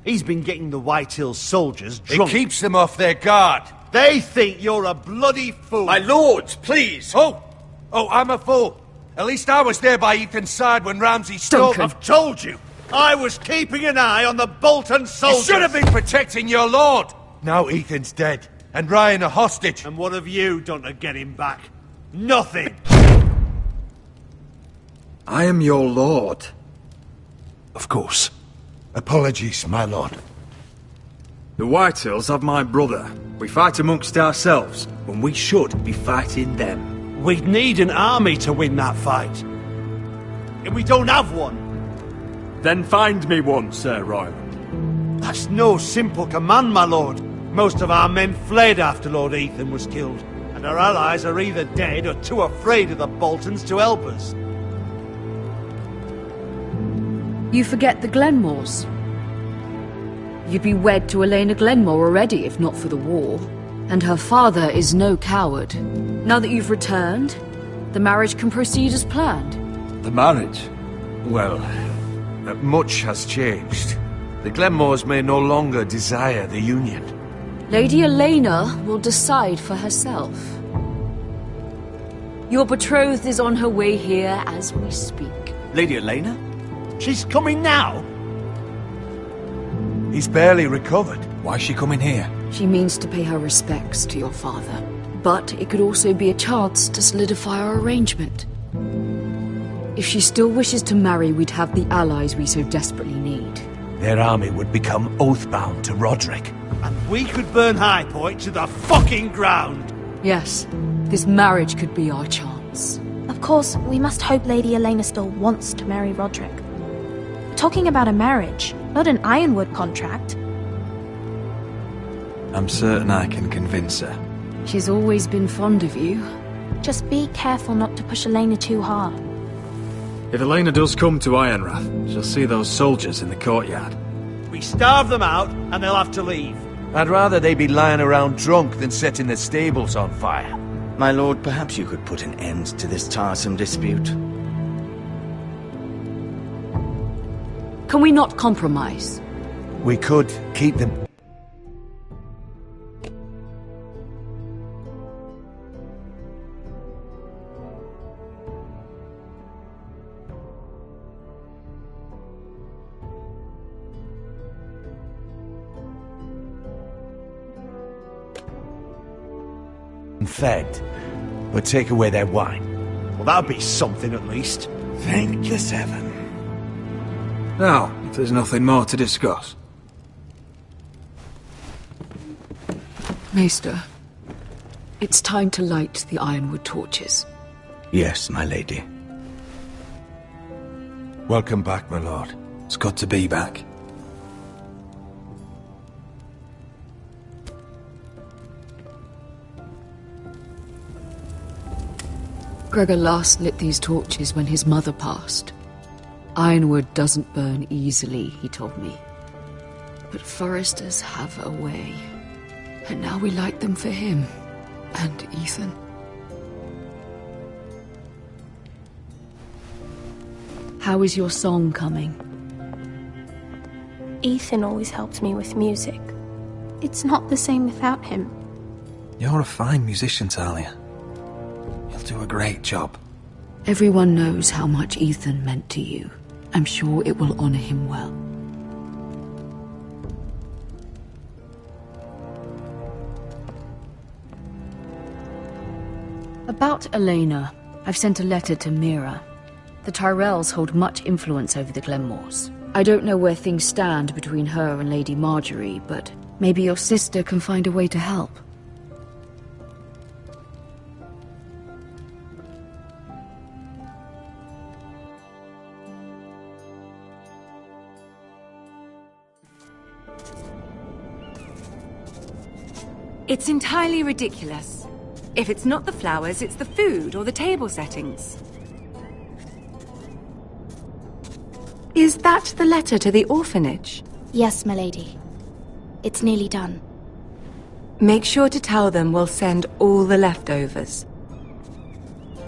He's been getting the White Hills soldiers drunk. It keeps them off their guard. They think you're a bloody fool. My lords, please! Oh, I'm a fool. At least I was there by Ethan's side when Ramsay stole... I've told you! I was keeping an eye on the Bolton soldiers! You should have been protecting your lord! Now Ethan's dead, and Ryan a hostage. And what have you done to get him back? Nothing! I am your lord. Of course. Apologies, my lord. The Whitehills have my brother. We fight amongst ourselves, when we should be fighting them. We'd need an army to win that fight. And we don't have one. Then find me one, Sir Royland. That's no simple command, my lord. Most of our men fled after Lord Ethan was killed, and our allies are either dead or too afraid of the Boltons to help us. You forget the Glenmores. You'd be wed to Elena Glenmore already if not for the war. And her father is no coward. Now that you've returned, the marriage can proceed as planned. The marriage? Well, much has changed. The Glenmores may no longer desire the union. Lady Elena will decide for herself. Your betrothed is on her way here as we speak. Lady Elena? She's coming now? He's barely recovered. Why is she coming here? She means to pay her respects to your father. But it could also be a chance to solidify our arrangement. If she still wishes to marry, we'd have the allies we so desperately need. Their army would become oath-bound to Roderick. And we could burn High Point to the fucking ground! Yes, this marriage could be our chance. Of course, we must hope Lady Elena still wants to marry Roderick. Talking about a marriage, not an Ironwood contract. I'm certain I can convince her. She's always been fond of you. Just be careful not to push Elena too hard. If Elena does come to Ironrath, she'll see those soldiers in the courtyard. We starve them out, and they'll have to leave. I'd rather they be lying around drunk than setting the stables on fire. My lord, perhaps you could put an end to this tiresome dispute. Can we not compromise? We could keep them... fed, but take away their wine. Well, that'd be something at least. Thank the seven. Now, if there's nothing more to discuss. Maester, it's time to light the Ironwood torches. Yes, my lady. Welcome back, my lord. It's good to be back. Gregor last lit these torches when his mother passed. Ironwood doesn't burn easily, he told me. But foresters have a way. And now we light them for him. And Ethan. How is your song coming? Ethan always helps me with music. It's not the same without him. You're a fine musician, Talia. You'll do a great job. Everyone knows how much Ethan meant to you. I'm sure it will honor him well. About Elena, I've sent a letter to Mira. The Tyrells hold much influence over the Glenmores. I don't know where things stand between her and Lady Marjorie, but maybe your sister can find a way to help. It's entirely ridiculous. If it's not the flowers, it's the food or the table settings. Is that the letter to the orphanage? Yes, my lady. It's nearly done. Make sure to tell them we'll send all the leftovers.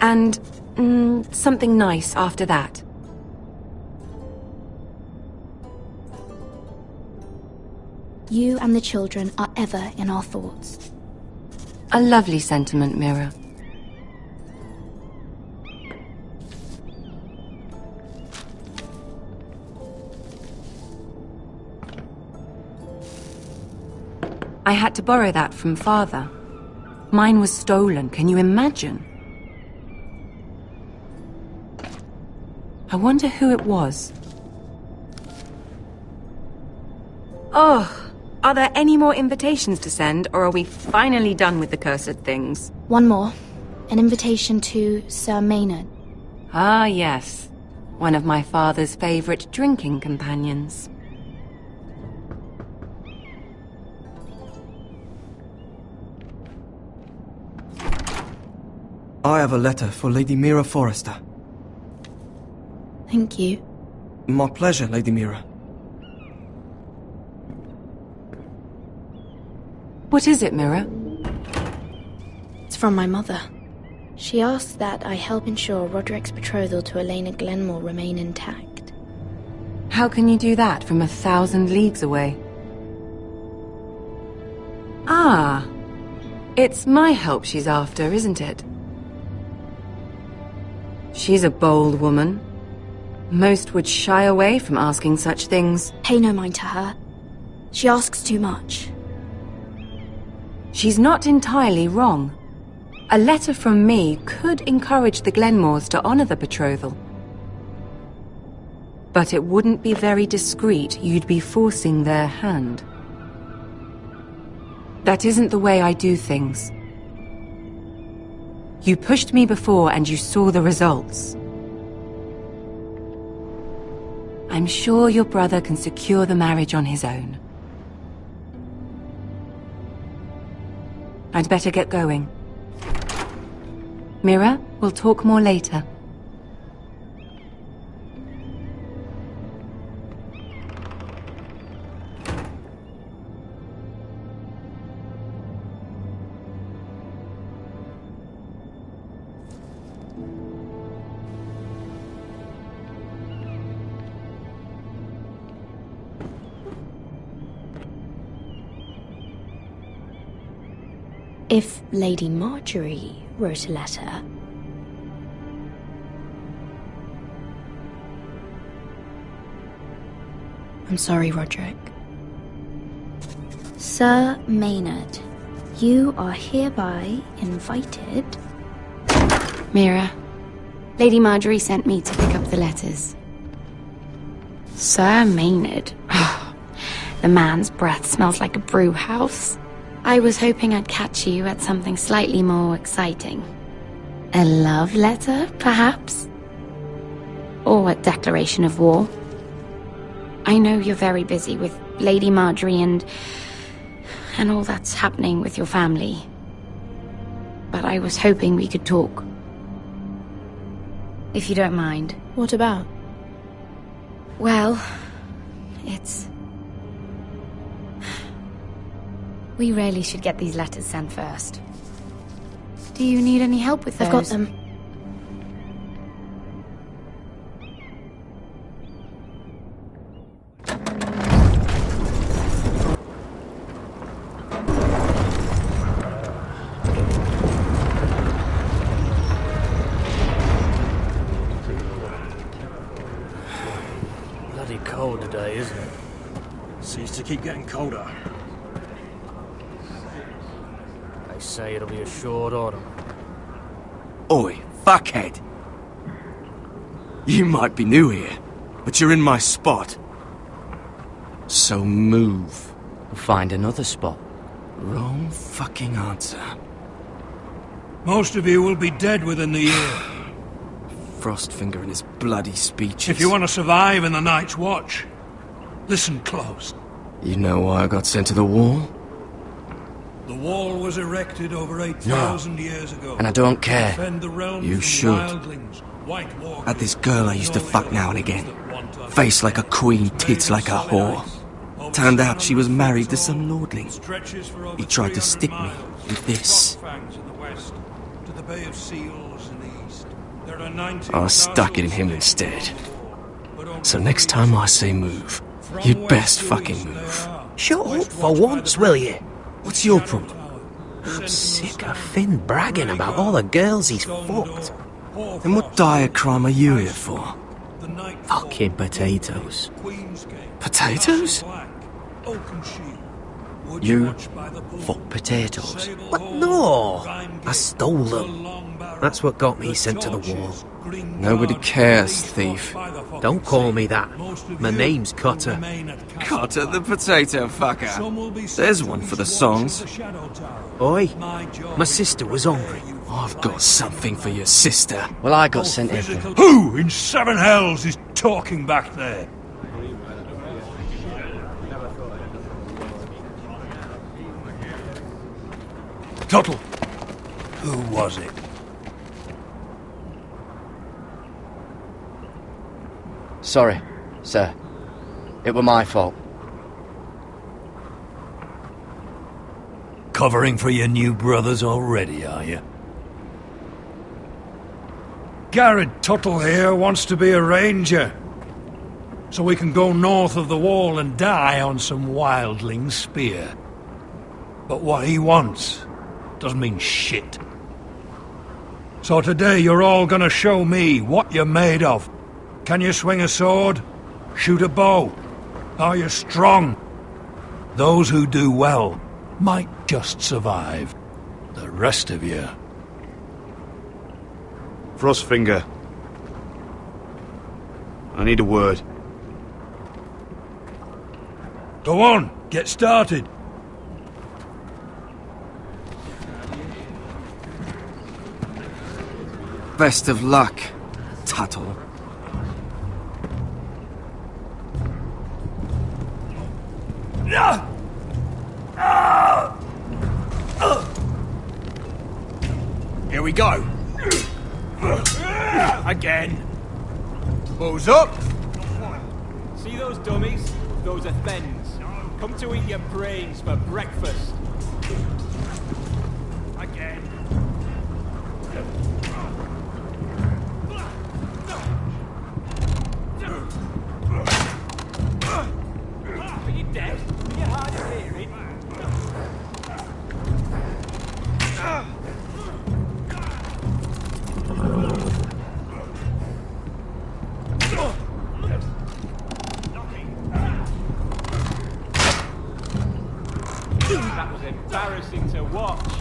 And something nice after that. You and the children are ever in our thoughts. A lovely sentiment, Mira. I had to borrow that from Father. Mine was stolen, can you imagine? I wonder who it was. Oh, are there any more invitations to send, or are we finally done with the cursed things? One more. An invitation to Sir Maynard. Ah, yes. One of my father's favorite drinking companions. I have a letter for Lady Mira Forrester. Thank you. My pleasure, Lady Mira. What is it, Mira? It's from my mother. She asks that I help ensure Roderick's betrothal to Elena Glenmore remain intact. How can you do that from 1,000 leagues away? Ah, it's my help she's after, isn't it? She's a bold woman. Most would shy away from asking such things. Pay no mind to her. She asks too much. She's not entirely wrong. A letter from me could encourage the Glenmores to honor the betrothal. But it wouldn't be very discreet. You'd be forcing their hand. That isn't the way I do things. You pushed me before and you saw the results. I'm sure your brother can secure the marriage on his own. I'd better get going. Mira, we'll talk more later. If Lady Marjorie wrote a letter... I'm sorry, Roderick. Sir Maynard, you are hereby invited... Mira, Lady Marjorie sent me to pick up the letters. Sir Maynard. The man's breath smells like a brew house. I was hoping I'd catch you at something slightly more exciting. A love letter, perhaps? Or a declaration of war. I know you're very busy with Lady Marjorie and all that's happening with your family. But I was hoping we could talk. If you don't mind. What about? Well, it's... We really should get these letters sent first. Do you need any help with those? I've got them. Bloody cold today, isn't it? Seems to keep getting colder. They say it'll be a short autumn. Oi, fuckhead. You might be new here, but you're in my spot. So move. Find another spot. Wrong fucking answer. Most of you will be dead within the year. Frostfinger and his bloody speeches. If you want to survive in the Night's Watch, listen close. You know why I got sent to the wall? The wall was erected over 8,000 years ago. And I don't care. Defend the realm You from should. wildlings, white walkers, Had this girl I used to fuck now and again. Face like a queen, tits like a whore. Turned out she was married to some lordling. He tried to stick me with this. I stuck it in him instead. So next time I say move, you'd best fucking move. Shut up for once, will you? What's your problem? I'm sick of Finn bragging about all the girls he's fucked. And what dire crime are you here for? Fucking potatoes. Potatoes? You fuck potatoes? What? No! I stole them. That's what got me sent to the wall. Nobody cares, thief. Don't call me that. My name's Cotter. Cotter the potato fucker. There's one for the songs. Oi, my sister was hungry. I've got something for your sister. Well, I got sent here. Who in seven hells is talking back there? Tuttle. Who was it? Sorry, sir. It were my fault. Covering for your new brothers already, are you? Garrett Tuttle here wants to be a ranger. So we can go north of the wall and die on some wildling spear. But what he wants doesn't mean shit. So today you're all gonna show me what you're made of. Can you swing a sword? Shoot a bow? Are you strong? Those who do well might just survive. The rest of you... Frostfinger. I need a word. Go on, get started. Best of luck, Tuttle. Here we go. Again. Bows up. See those dummies? Those are thens. Come to eat your brains for breakfast. Again. Are you dead? Are you hard of hearing? That was embarrassing to watch.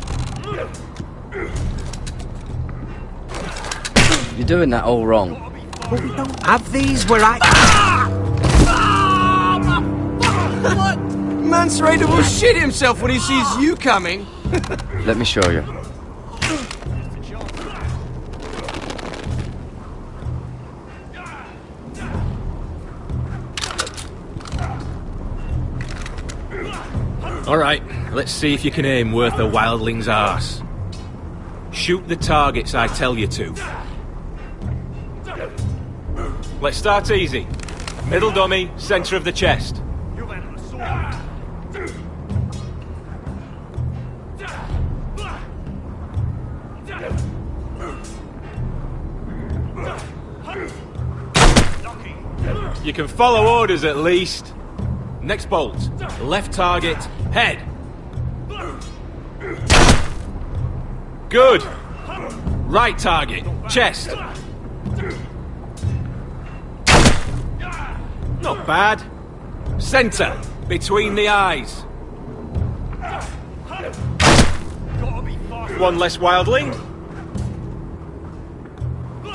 You're doing that all wrong. But we don't have these where I... What? Mance Raider will shit himself when he sees you coming. Let me show you. Alright, let's see if you can aim worth a wildling's arse. Shoot the targets I tell you to. Let's start easy. Middle dummy, centre of the chest. You can follow orders at least. Next bolt. Left target, head. Good. Right target, chest. Not bad. Centre, between the eyes. One less wildling.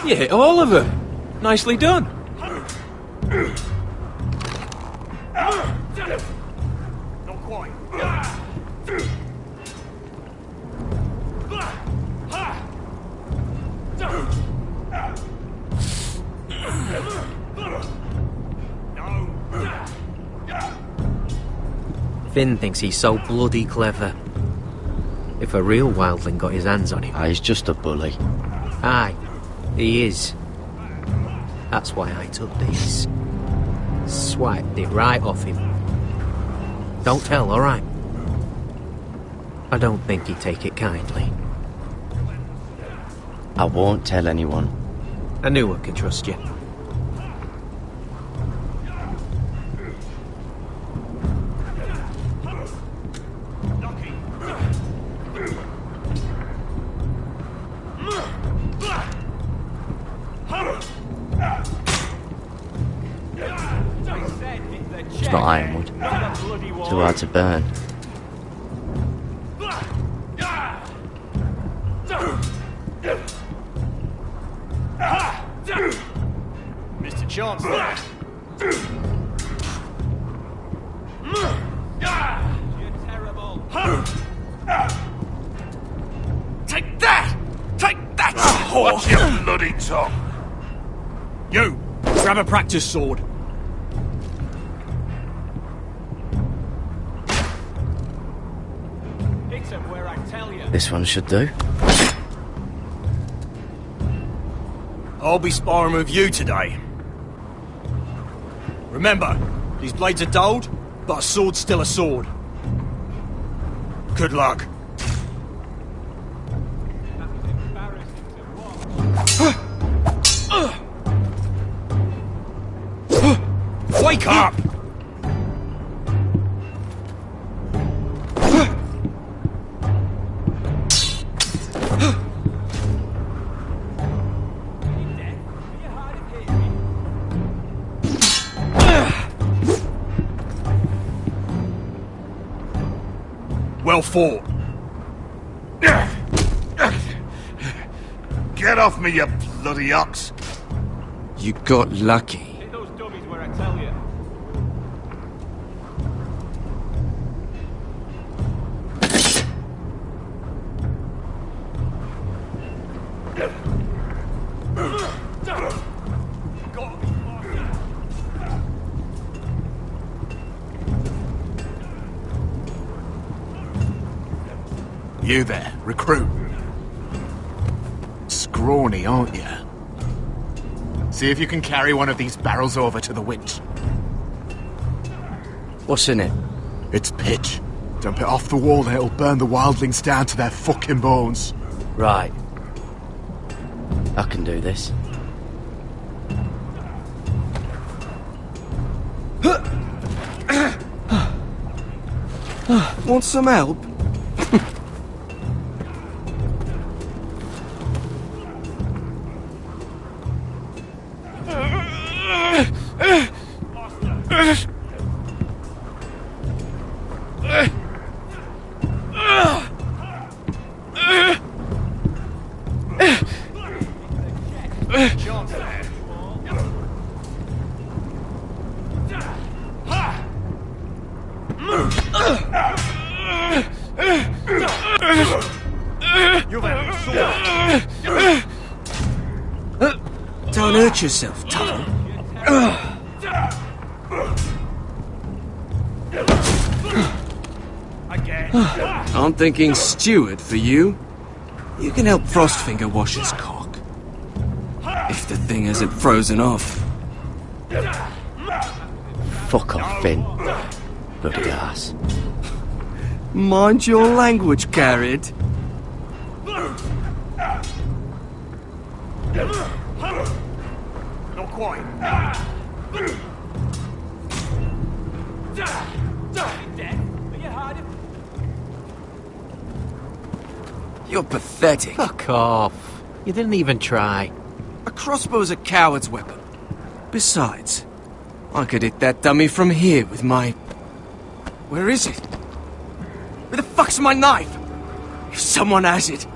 You hit all of them. Nicely done. Not quite. Finn thinks he's so bloody clever. If a real wildling got his hands on him... He's just a bully. Aye, he is. That's why I took this. Swiped it right off him. Don't tell, alright? I don't think he'd take it kindly. I won't tell anyone. I knew I could trust you. It's not ironwood. Too hard to burn. Mr. Chancellor. You're terrible. Take that! Take that! Watch your bloody tongue! You! Grab a practice sword. Hit him where I tell you. This one should do. I'll be sparring with you today. Remember, these blades are dulled, but a sword's still a sword. Good luck. Wake up! Well fought. Get off me, you bloody ox! You got lucky. Hit those dummies where I tell you. You there, recruit. Scrawny, aren't you? See if you can carry one of these barrels over to the winch. What's in it? It's pitch. Dump it off the wall and it'll burn the wildlings down to their fucking bones. Right. I can do this. Want some help? Don't hurt yourself, Tuttle. I'm thinking Steward for you. You can help Frostfinger wash his cock. If the thing hasn't frozen off. Fuck off, Finn. Bloody ass. Mind your language, Carrot. Not quite. You're pathetic. Fuck off. You didn't even try. A crossbow's a coward's weapon. Besides, I could hit that dummy from here with my... Where is it? Where the fuck's my knife? If someone has it,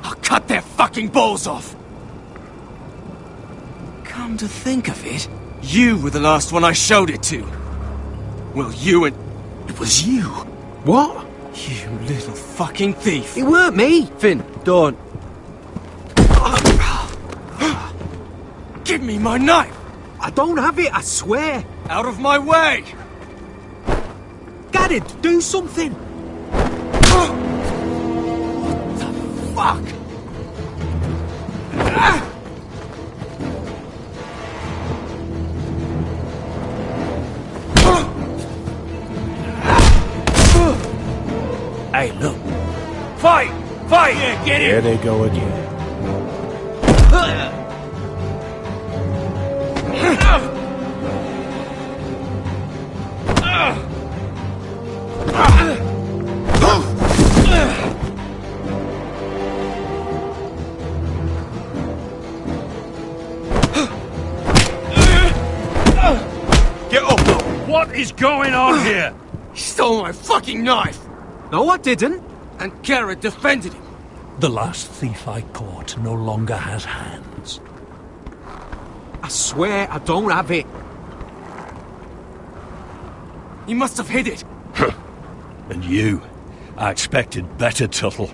I'll cut their fucking balls off. Come to think of it, you were the last one I showed it to. Well, you and... It was you. What? You little fucking thief. It weren't me. Finn, don't. Give me my knife! I don't have it, I swear. Out of my way! Garrett, do something. What the fuck? Hey, look. Fight! Fight! Yeah, get Here they go again. Get up! What is going on here? He stole my fucking knife! No, I didn't. And Garrett defended him. The last thief I caught no longer has hands. I swear I don't have it. He must have hid it. And you, I expected better, Tuttle.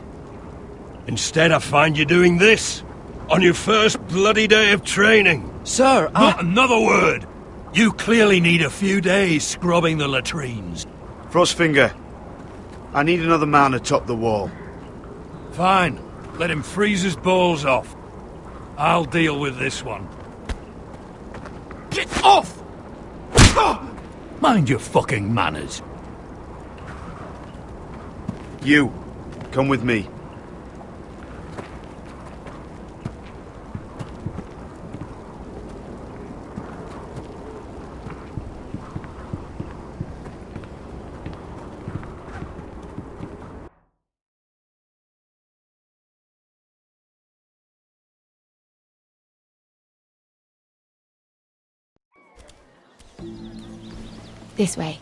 Instead, I find you doing this on your first bloody day of training. Sir, Not another word. You clearly need a few days scrubbing the latrines. Frostfinger, I need another man atop the wall. Fine. Let him freeze his balls off. I'll deal with this one. Get off! Mind your fucking manners. You, come with me. This way.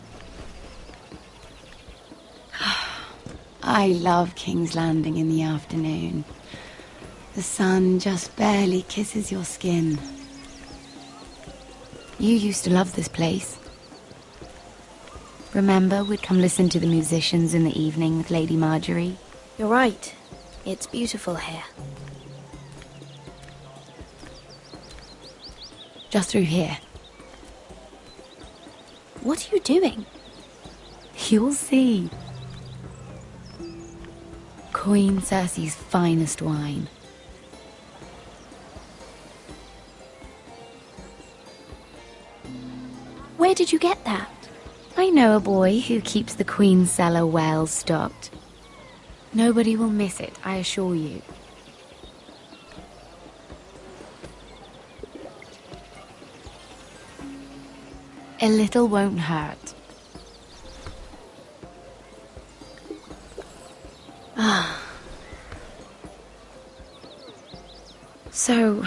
I love King's Landing in the afternoon. The sun just barely kisses your skin. You used to love this place. Remember, we'd come listen to the musicians in the evening with Lady Marjorie? You're right. It's beautiful here. Just through here. What are you doing? You'll see. Queen Cersei's finest wine. Where did you get that? I know a boy who keeps the Queen's cellar well stocked. Nobody will miss it, I assure you. A little won't hurt. Ah. So,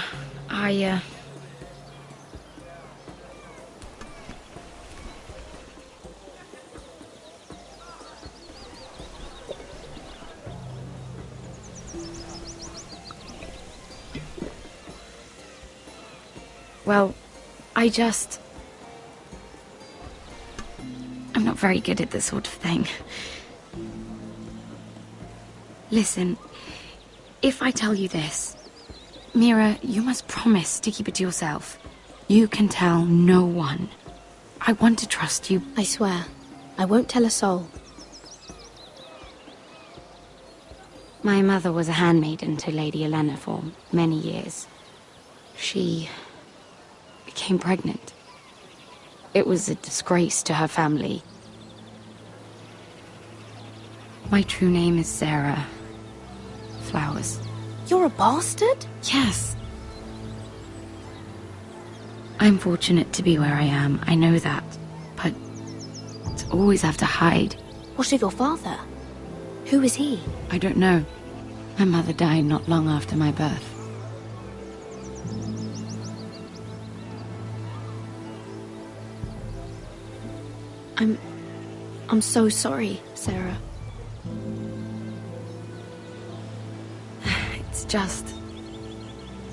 Well, I'm not very good at this sort of thing. Listen, if I tell you this, Mira, you must promise to keep it to yourself. You can tell no one. I want to trust you. I swear, I won't tell a soul. My mother was a handmaiden to Lady Olenna for many years. She became pregnant. It was a disgrace to her family. My true name is Sarah Flowers. You're a bastard? Yes. I'm fortunate to be where I am, I know that. But to always have to hide. What of your father? Who is he? I don't know. My mother died not long after my birth. I'm so sorry, Sarah. It's just...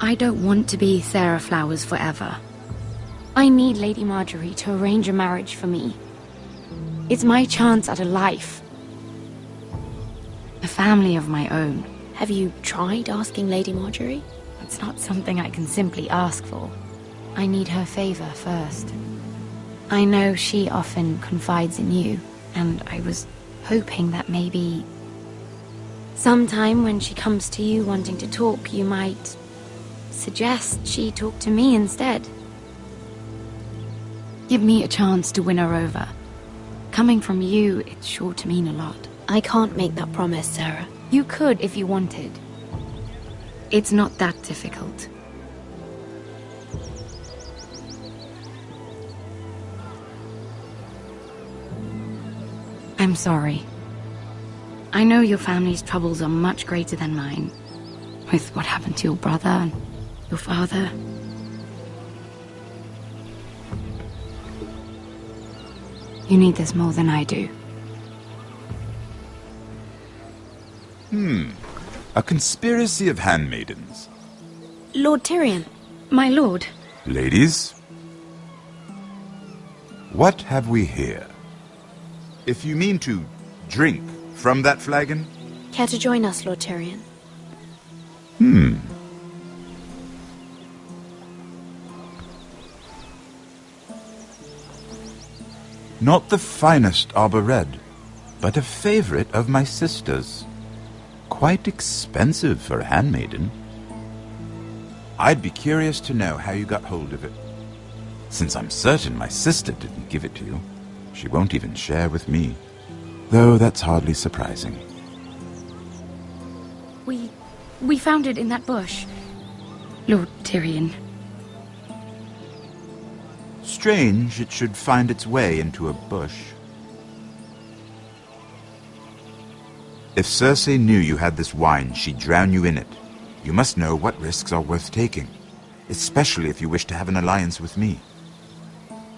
I don't want to be Sarah Flowers forever. I need Lady Marjorie to arrange a marriage for me. It's my chance at a life. A family of my own. Have you tried asking Lady Marjorie? It's not something I can simply ask for. I need her favor first. I know she often confides in you, and I was hoping that maybe sometime when she comes to you wanting to talk, you might suggest she talk to me instead. Give me a chance to win her over. Coming from you, it's sure to mean a lot. I can't make that promise, Sarah. You could if you wanted. It's not that difficult. I'm sorry. I know your family's troubles are much greater than mine, with what happened to your brother and your father. You need this more than I do. A conspiracy of handmaidens. Lord Tyrion. My lord. Ladies, what have we here? If you mean to drink from that flagon? Care to join us, Lord Tyrion? Not the finest arbor red, but a favorite of my sister's. Quite expensive for a handmaiden. I'd be curious to know how you got hold of it. Since I'm certain my sister didn't give it to you, she won't even share with me. Though that's hardly surprising. We found it in that bush, Lord Tyrion. Strange it should find its way into a bush. If Cersei knew you had this wine, she'd drown you in it. You must know what risks are worth taking, especially if you wish to have an alliance with me.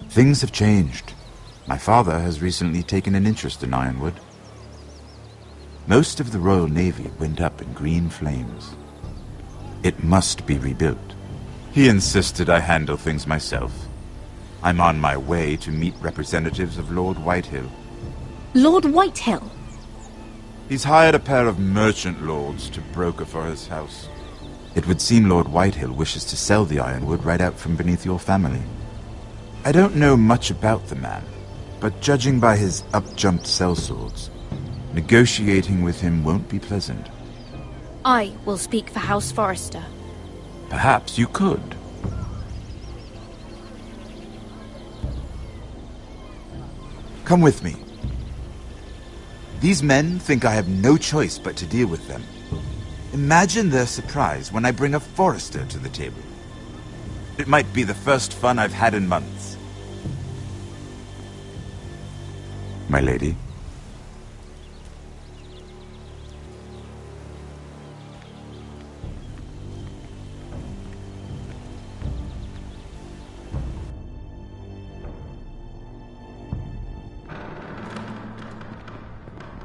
Things have changed. My father has recently taken an interest in Ironwood. Most of the Royal Navy went up in green flames. It must be rebuilt. He insisted I handle things myself. I'm on my way to meet representatives of Lord Whitehill. Lord Whitehill? He's hired a pair of merchant lords to broker for his house. It would seem Lord Whitehill wishes to sell the ironwood right out from beneath your family. I don't know much about the man, but judging by his up-jumped sellswords, negotiating with him won't be pleasant. I will speak for House Forrester. Perhaps you could. Come with me. These men think I have no choice but to deal with them. Imagine their surprise when I bring a Forrester to the table. It might be the first fun I've had in months. My lady.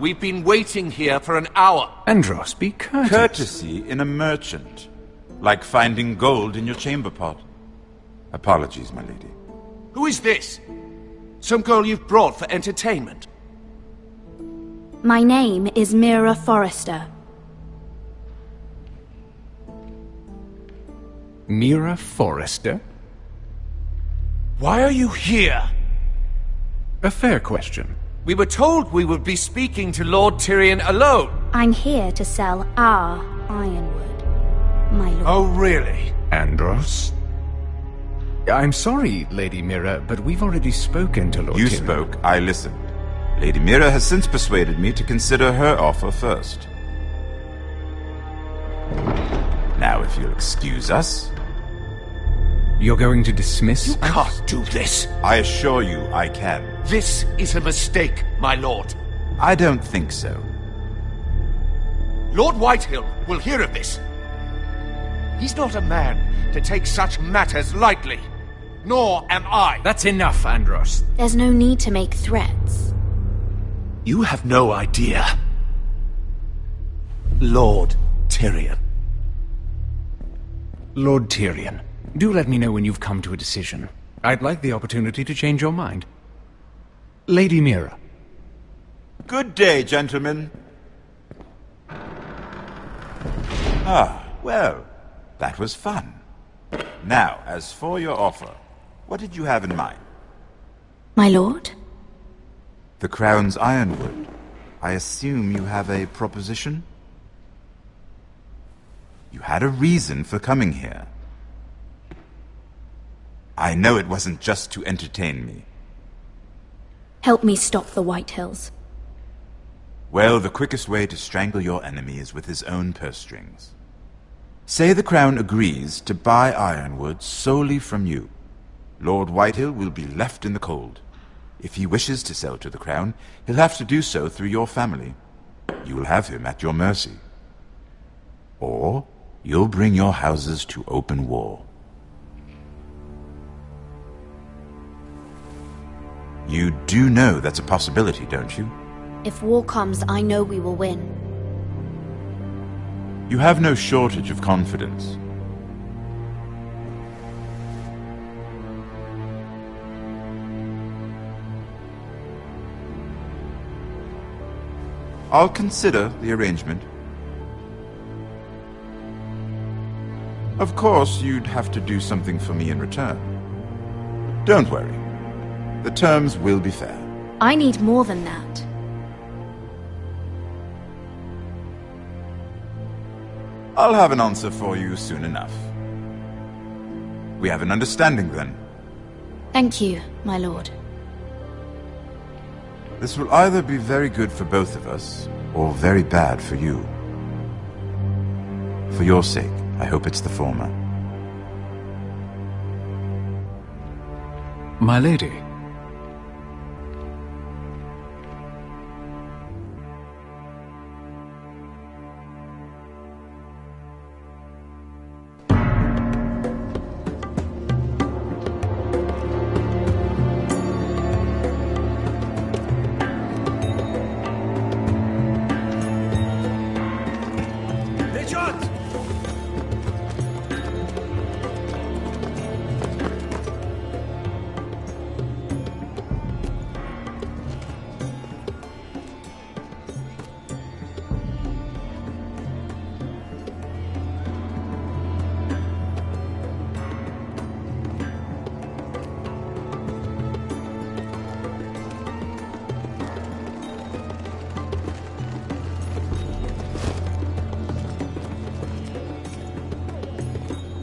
We've been waiting here for an hour. Andros, be courteous. Courtesy in a merchant. Like finding gold in your chamber pot. Apologies, my lady. Who is this? Some girl you've brought for entertainment? My name is Mira Forrester. Mira Forrester? Why are you here? A fair question. We were told we would be speaking to Lord Tyrion alone. I'm here to sell our ironwood, my lord. Oh, really? Andros? I'm sorry, Lady Mira, but we've already spoken to Lord Tyrion. You spoke, I listened. Lady Mira has since persuaded me to consider her offer first. Now, if you'll excuse us... You're going to dismiss You can't do this. I assure you I can. This is a mistake, my lord. I don't think so. Lord Whitehill will hear of this. He's not a man to take such matters lightly. Nor am I. That's enough, Andros. There's no need to make threats. You have no idea. Lord Tyrion. Lord Tyrion, do let me know when you've come to a decision. I'd like the opportunity to change your mind. Lady Mira. Good day, gentlemen. Ah, well, that was fun. Now, as for your offer, what did you have in mind? My lord? The Crown's Ironwood. I assume you have a proposition? You had a reason for coming here. I know it wasn't just to entertain me. Help me stop the Whitehills. Well, the quickest way to strangle your enemy is with his own purse strings. Say the Crown agrees to buy Ironwood solely from you. Lord Whitehill will be left in the cold. If he wishes to sell to the Crown, he'll have to do so through your family. You will have him at your mercy. Or you'll bring your houses to open war. You do know that's a possibility, don't you? If war comes, I know we will win. You have no shortage of confidence. I'll consider the arrangement. Of course, you'd have to do something for me in return. Don't worry. The terms will be fair. I need more than that. I'll have an answer for you soon enough. We have an understanding then. Thank you, my lord. This will either be very good for both of us, or very bad for you. For your sake, I hope it's the former. My lady.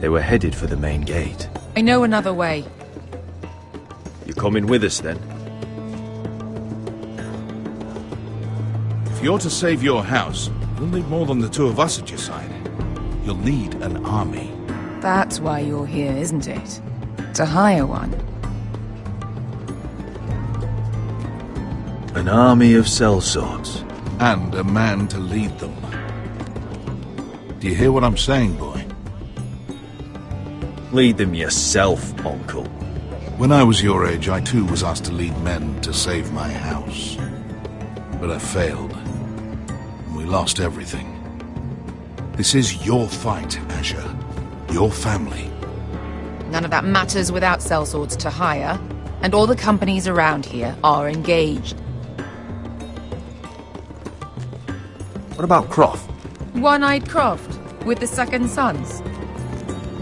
They were headed for the main gate. I know another way. You coming with us, then? If you're to save your house, you'll need more than the two of us at your side. You'll need an army. That's why you're here, isn't it? To hire one. An army of sellswords. And a man to lead them. Do you hear what I'm saying, boy? Lead them yourself, Uncle. When I was your age, I too was asked to lead men to save my house. But I failed. And we lost everything. This is your fight, Asher. Your family. None of that matters without sellswords to hire, and all the companies around here are engaged. What about Croft? One-eyed Croft, with the second sons.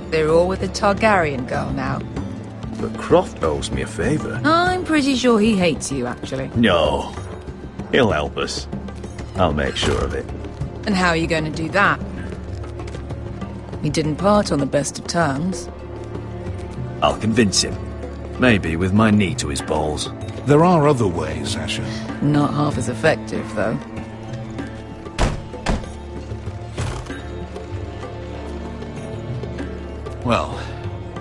They're all with the Targaryen girl now. But Croft owes me a favour. I'm pretty sure he hates you, actually. No. He'll help us. I'll make sure of it. And how are you going to do that? We didn't part on the best of terms. I'll convince him. Maybe with my knee to his balls. There are other ways, Asher. Not half as effective, though. Well,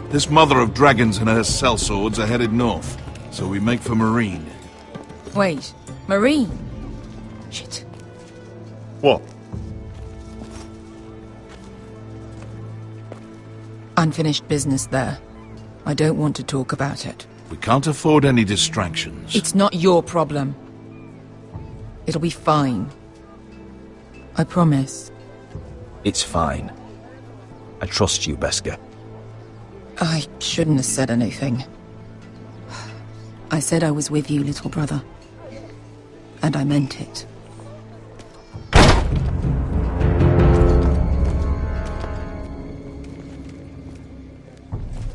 this mother of dragons and her sellswords are headed north, so we make for Marine. Wait, Marine? Shit. What? Unfinished business there. I don't want to talk about it. We can't afford any distractions. It's not your problem. It'll be fine. I promise. It's fine. I trust you, Beskar. I shouldn't have said anything. I said I was with you, little brother. And I meant it.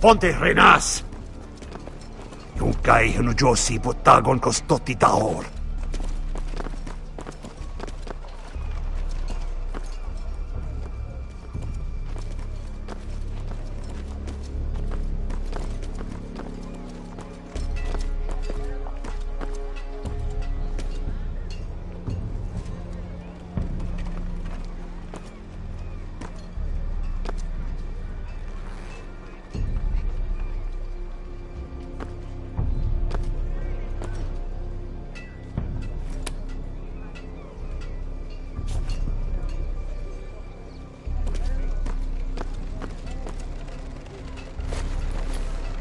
Ponte Renas! Yung kay Hanujosi Botagon Kostoti Daor.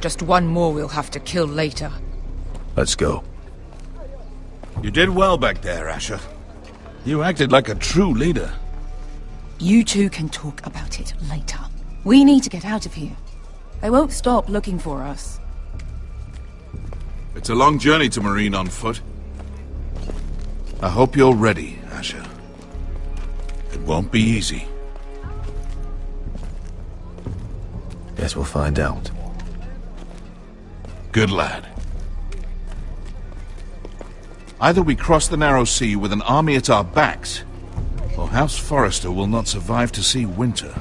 Just one more we'll have to kill later. Let's go. You did well back there, Asher. You acted like a true leader. You two can talk about it later. We need to get out of here. They won't stop looking for us. It's a long journey to Marine on foot. I hope you're ready, Asher. It won't be easy. Guess we'll find out. Good lad. Either we cross the narrow sea with an army at our backs, or House Forrester will not survive to see winter.